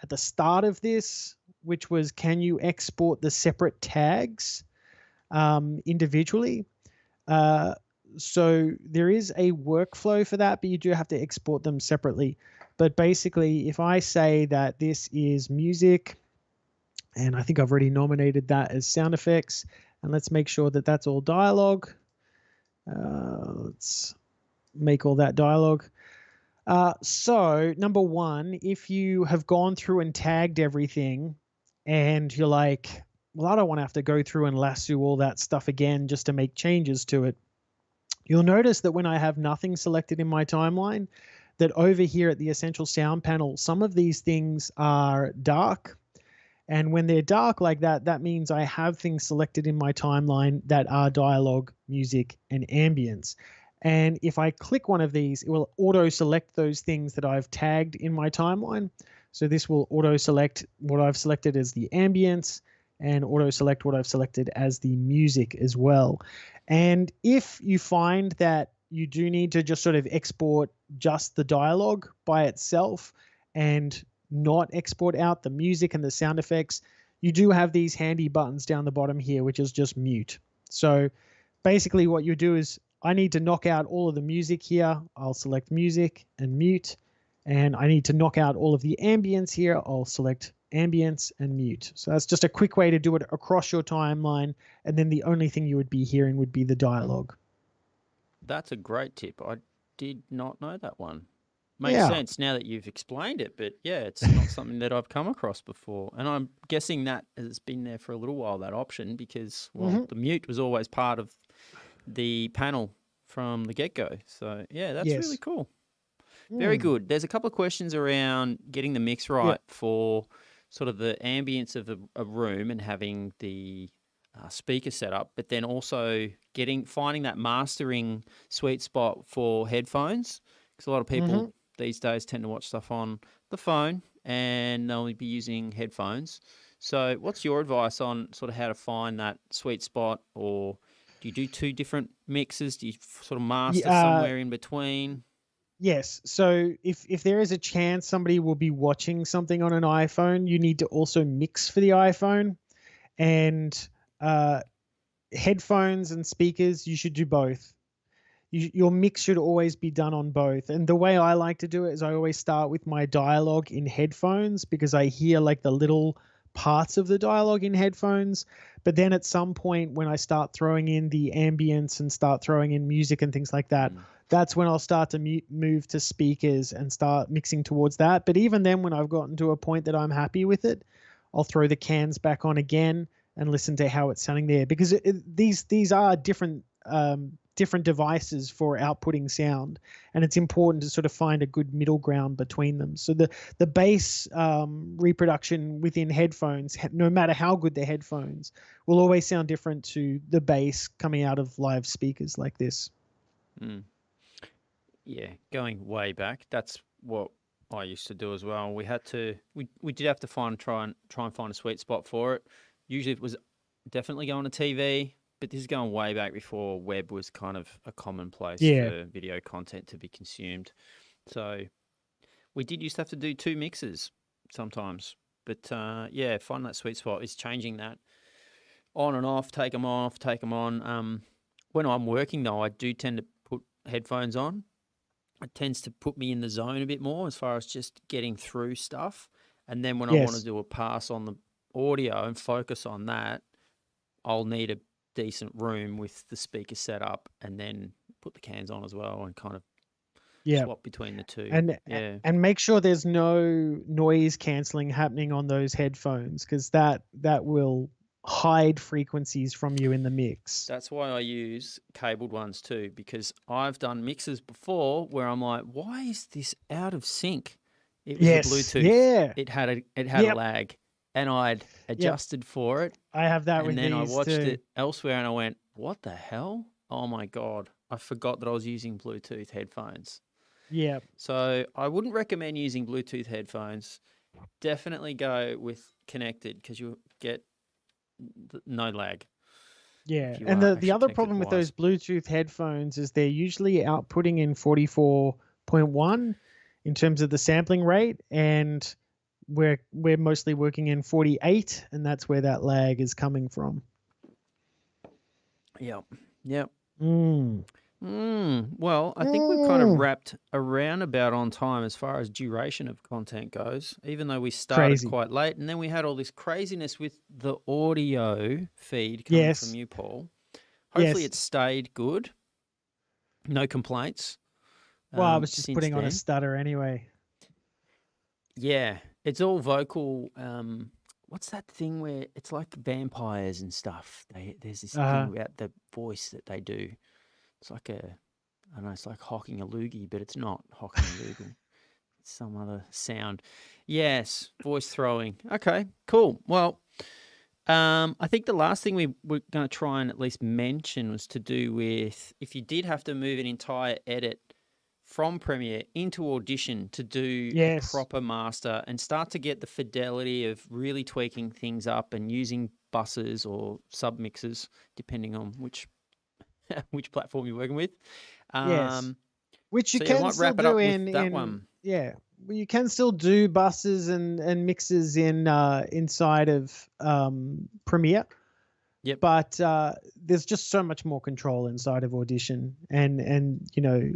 at the start of this, which was, can you export the separate tags individually? So there is a workflow for that, but you do have to export them separately. But basically, if I say that this is music, and I think I've already nominated that as sound effects, and let's make sure that that's all dialogue. Let's make all that dialogue. So number one, if you have gone through and tagged everything and you're like, well, I don't want to have to go through and lasso all that stuff again just to make changes to it, you'll notice that when I have nothing selected in my timeline, that over here at the Essential Sound panel, some of these things are dark. And when they're dark like that, that means I have things selected in my timeline that are dialogue, music, and ambience. And if I click one of these, it will auto-select those things that I've tagged in my timeline. So this will auto-select what I've selected as the ambience and auto-select what I've selected as the music as well. And if you find that you do need to just sort of export just the dialogue by itself and not export out the music and the sound effects, you do have these handy buttons down the bottom here, which is just mute. So basically what you do is, I need to knock out all of the music here. I'll select music and mute. And I need to knock out all of the ambience here. I'll select ambience and mute. So that's just a quick way to do it across your timeline. And then the only thing you would be hearing would be the dialogue. That's a great tip. I did not know that one. Makes sense now that you've explained it, but yeah, it's not something that I've come across before. And I'm guessing that has been there for a little while, that option, because, well, the mute was always part of the panel from the get-go. So yeah, that's really cool. Very good. There's a couple of questions around getting the mix right for sort of the ambience of a room and having the speaker set up, but then also finding that mastering sweet spot for headphones, because a lot of people these days tend to watch stuff on the phone and they'll be using headphones. So what's your advice on sort of how to find that sweet spot, or do you do two different mixes? Do you sort of master somewhere in between? Yes. So if there is a chance somebody will be watching something on an iPhone, you need to also mix for the iPhone. And headphones and speakers, you should do both. Your mix should always be done on both. And the way I like to do it is I always start with my dialogue in headphones, because I hear like the little parts of the dialogue in headphones. But then at some point when I start throwing in the ambience and start throwing in music and things like that, that's when I'll start to move to speakers and start mixing towards that. But even then, when I've gotten to a point that I'm happy with it, I'll throw the cans back on again and listen to how it's sounding there, because these are different devices for outputting sound, and it's important to sort of find a good middle ground between them. So the bass reproduction within headphones, no matter how good the headphones, will always sound different to the bass coming out of live speakers like this. Yeah, going way back, that's what I used to do as well. We did have to try and find a sweet spot for it. Usually it was definitely going to TV, but this is going way back before web was kind of a commonplace for video content to be consumed. So we did used to have to do two mixes sometimes. But yeah, find that sweet spot is changing that on and off, take them off, take them on. When I'm working though, I do tend to put headphones on. It tends to put me in the zone a bit more as far as just getting through stuff. And then when I want to do a pass on the audio and focus on that, I'll need a decent room with the speaker set up and then put the cans on as well and kind of swap between the two. And make sure there's no noise cancelling happening on those headphones, because that will hide frequencies from you in the mix. That's why I use cabled ones too, because I've done mixes before where I'm like, why is this out of sync? It was Yes. the Bluetooth. Yeah. It had a Yep. lag, and I'd adjusted for it, I have that and with then I these watched too. it elsewhere, and I went, "What the hell? Oh my God! I forgot that I was using Bluetooth headphones." Yeah. So I wouldn't recommend using Bluetooth headphones. Definitely go with connected because you'll get no lag. Yeah. If you And are the actually other connected problem with wires. those Bluetooth headphones is they're usually outputting in 44.1 in terms of the sampling rate, and we're mostly working in 48, and that's where that lag is coming from. Yep. Yep. Mm. Well, I think we've kind of wrapped around about on time as far as duration of content goes, even though we started Crazy. quite late, and then we had all this craziness with the audio feed coming from Yes. you, Paul. Hopefully Yes. it stayed good. No complaints. Well, I was just since putting on a then. stutter anyway. Yeah, it's all vocal. What's that thing where it's like vampires and stuff? There's this thing about the voice that they do. It's like I don't know, it's like hocking a loogie, but it's not hocking a loogie. It's some other sound. Yes, voice throwing. Okay, cool. Well, I think the last thing we were going to try and at least mention was to do with if you did have to move an entire edit from Premiere into Audition to do a proper master and start to get the fidelity of really tweaking things up and using buses or submixers, depending on which platform you're working with. Yes. Which you so can might still wrap it do up in with that one. Yeah. Well, you can still do buses and mixes in inside of Premiere. Yep. But there's just so much more control inside of Audition, and you know,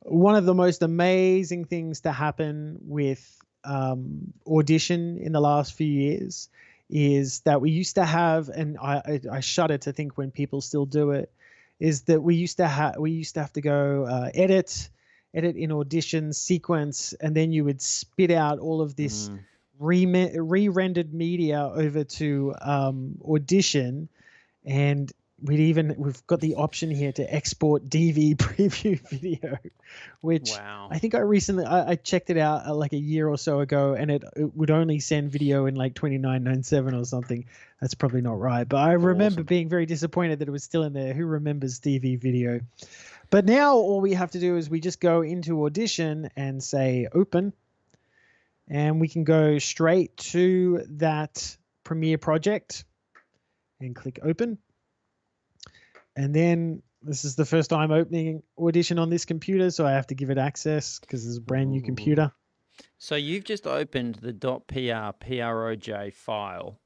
one of the most amazing things to happen with Audition in the last few years is that we used to have, and I shudder to think when people still do it, is that we used to have to go edit in Audition, sequence, and then you would spit out all of this re-rendered media over to Audition, and we've got the option here to export DV preview video, which I think I checked it out like a year or so ago, and it would only send video in like 2997 or something. That's probably not right, but I remember being very disappointed that it was still in there. Who remembers DV video? But now all we have to do is we just go into Audition and say open, and we can go straight to that Premiere project and click open. And then this is the first time opening Audition on this computer, so I have to give it access because it's a brand new computer. So you've just opened the .proj file.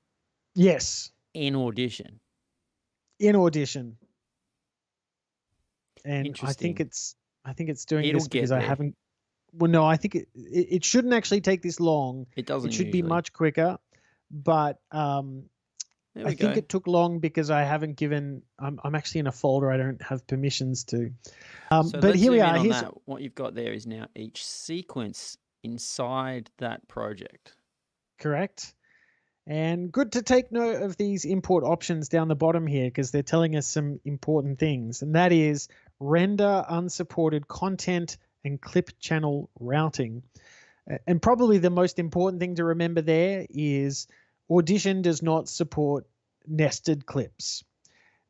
Yes. In Audition. In Audition. And I think it's doing this because I haven't. Well, no, I think it shouldn't actually take this long. It doesn't. It should be much quicker, but I think it took long because I haven't given. I'm actually in a folder I don't have permissions to. But here we are. Here's what you've got there is now each sequence inside that project. Correct. And good to take note of these import options down the bottom here because they're telling us some important things, and that is render unsupported content and clip channel routing. And probably the most important thing to remember there is Audition does not support nested clips.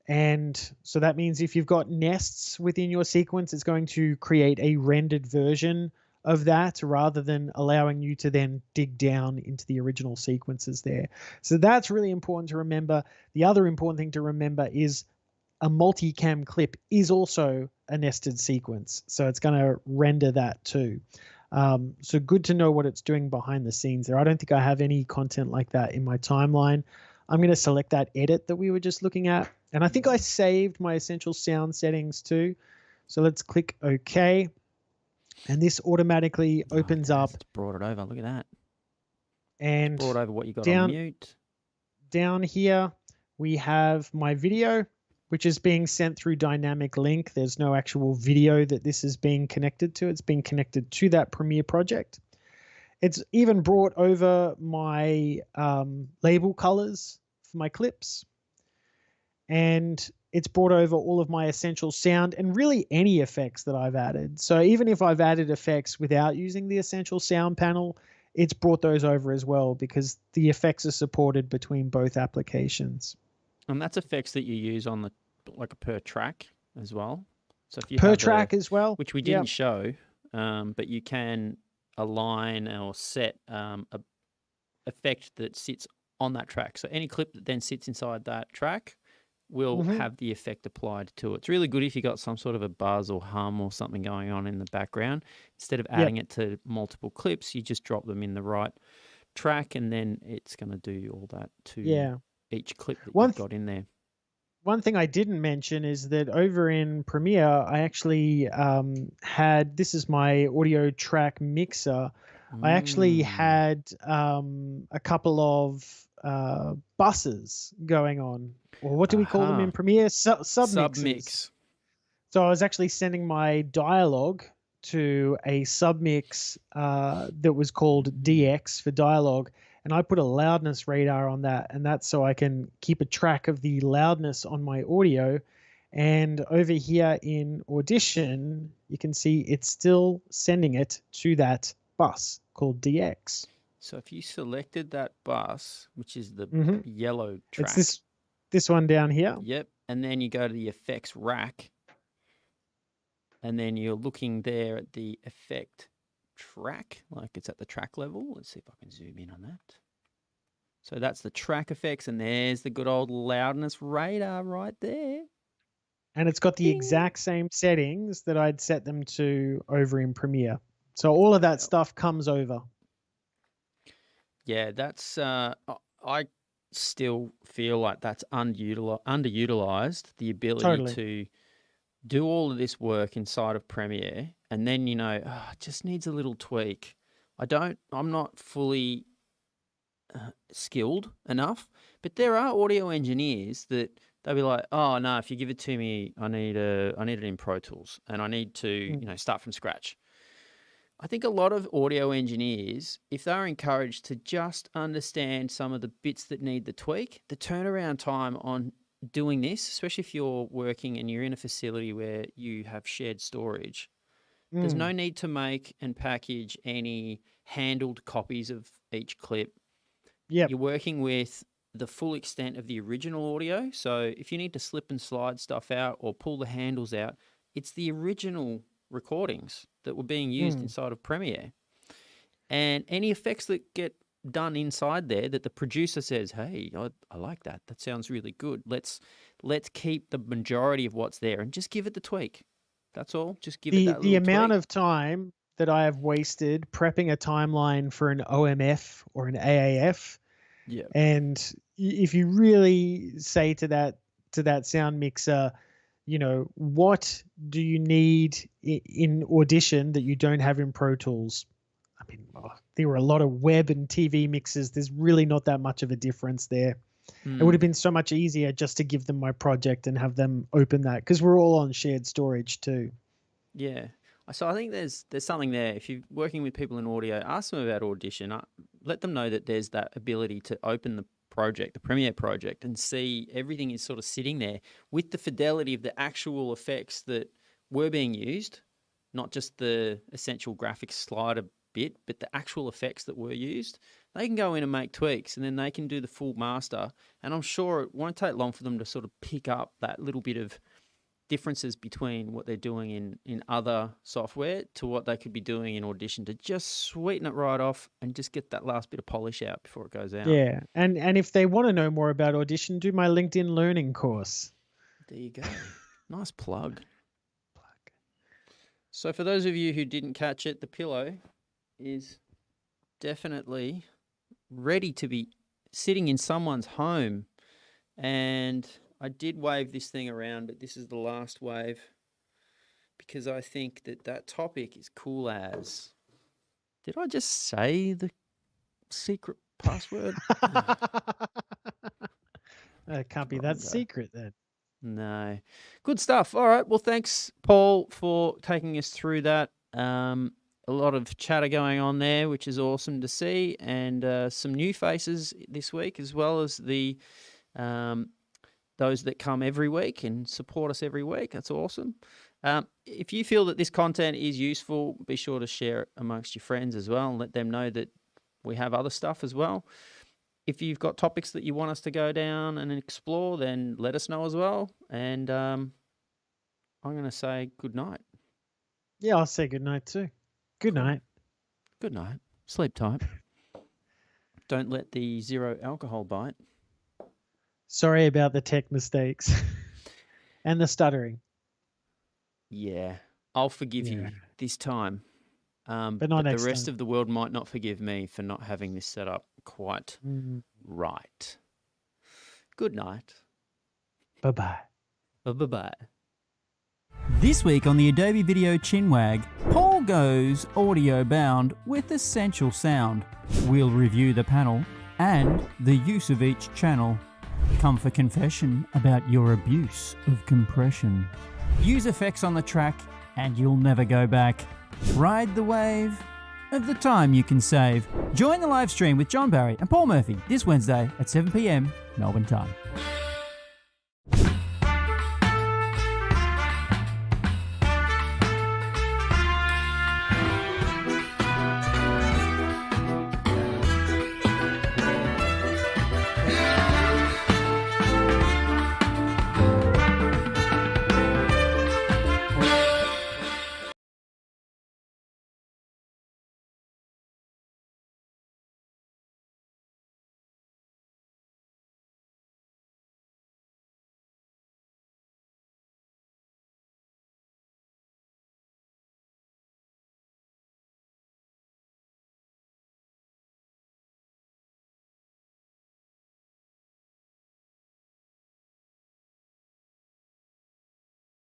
And so that means if you've got nests within your sequence, it's going to create a rendered version of that rather than allowing you to then dig down into the original sequences there. So that's really important to remember. The other important thing to remember is a multicam clip is also a nested sequence. So it's going to render that too. So good to know what it's doing behind the scenes there. I don't think I have any content like that in my timeline. I'm going to select that edit that we were just looking at. And I think I saved my essential sound settings too. So let's click OK. And this automatically opens up. It's brought it over. Look at that. And it's brought over what you got on mute. Down here, we have my video, which is being sent through dynamic link. There's no actual video that this is being connected to. It's being connected to that Premiere project. It's even brought over my label colors for my clips. And it's brought over all of my essential sound and really any effects that I've added. So even if I've added effects without using the essential sound panel, it's brought those over as well because the effects are supported between both applications. And that's effects that you use on the like a per track as well. So if you Per have track as well, which we didn't show, but you can align or set a effect that sits on that track. So any clip that then sits inside that track will have the effect applied to it. It's really good if you got some sort of a buzz or hum or something going on in the background. Instead of adding it to multiple clips, you just drop them in the right track and then it's going to do all that to each clip that you've got in there. One thing I didn't mention is that over in Premiere, I actually had, this is my audio track mixer. I actually had a couple of buses going on, or what do we call them in Premiere? Submixes. So I was actually sending my dialogue to a submix that was called DX for dialogue, and I put a loudness radar on that, and that's so I can keep a track of the loudness on my audio. And over here in Audition, you can see it's still sending it to that bus called DX. So if you selected that bus, which is the yellow track. It's this one down here. Yep. And then you go to the effects rack. And then you're looking there at the effect track, like it's at the track level. Let's see if I can zoom in on that. So that's the track effects, and there's the good old loudness radar right there. And it's got the exact same settings that I'd set them to over in Premiere. So all of that stuff comes over. Yeah, that's I still feel like that's underutilized, the ability to do all of this work inside of Premiere, and then, you know, it just needs a little tweak. I'm not fully skilled enough, but there are audio engineers that they'll be like, oh no, if you give it to me, I need it in Pro Tools, and I need to, you know, start from scratch. I think a lot of audio engineers, if they're encouraged to just understand some of the bits that need the tweak, the turnaround time on doing this, especially if you're working and you're in a facility where you have shared storage, there's no need to make and package any handled copies of each clip. You're working with the full extent of the original audio. So if you need to slip and slide stuff out or pull the handles out, it's the original recordings that were being used inside of Premiere. And any effects that get done inside there that the producer says, hey, I like that. That sounds really good. Let's keep the majority of what's there and just give it the tweak. That's all. Just give it that the little amount tweak. of time that I have wasted prepping a timeline for an OMF or an AAF. Yeah. And if you really say to that sound mixer, you know, what do you need in Audition that you don't have in Pro Tools? I mean, there were a lot of web and TV mixes. There's really not that much of a difference there. It would have been so much easier just to give them my project and have them open that, because we're all on shared storage too. Yeah. So I think there's something there. If you're working with people in audio, ask them about Audition. Let them know that there's that ability to open the project, the Premiere project, and see everything is sort of sitting there with the fidelity of the actual effects that were being used, not just the essential graphics slider bit, but the actual effects that were used. They can go in and make tweaks, and then they can do the full master. And I'm sure it won't take long for them to sort of pick up that little bit of differences between what they're doing in other software to what they could be doing in Audition, to just sweeten it right off and just get that last bit of polish out before it goes out. Yeah. And if they want to know more about Audition, do my LinkedIn learning course. There you go. Nice plug. So for those of you who didn't catch it, the pillow is definitely ready to be sitting in someone's home. And I did wave this thing around, but this is the last wave because I think that topic is cool as. Did I just say the secret password? It can't be that secret then. No. Good stuff. All right. Well, thanks, Paul, for taking us through that. A lot of chatter going on there, which is awesome to see, and some new faces this week, as well as the those that come every week and support us every week. That's awesome. If you feel that this content is useful, be sure to share it amongst your friends as well and let them know that we have other stuff as well. If you've got topics that you want us to go down and explore, then let us know as well. And I'm going to say good night. Yeah, I'll say good night too. Good night. Good night. Sleep tight. Don't let the zero alcohol bite. Sorry about the tech mistakes and the stuttering. Yeah, I'll forgive you this time. But not the next rest time. of the world might not forgive me for not having this set up quite right. Good night. Bye-bye. Bye-bye. This week on the Adobe Video CHiNWAG, Paul goes audio bound with essential sound. We'll review the panel and the use of each channel. Come for confession about your abuse of compression. Use effects on the track and you'll never go back. Ride the wave of the time you can save. Join the live stream with John Barrie and Paul Murphy this Wednesday at 7 p.m. Melbourne time.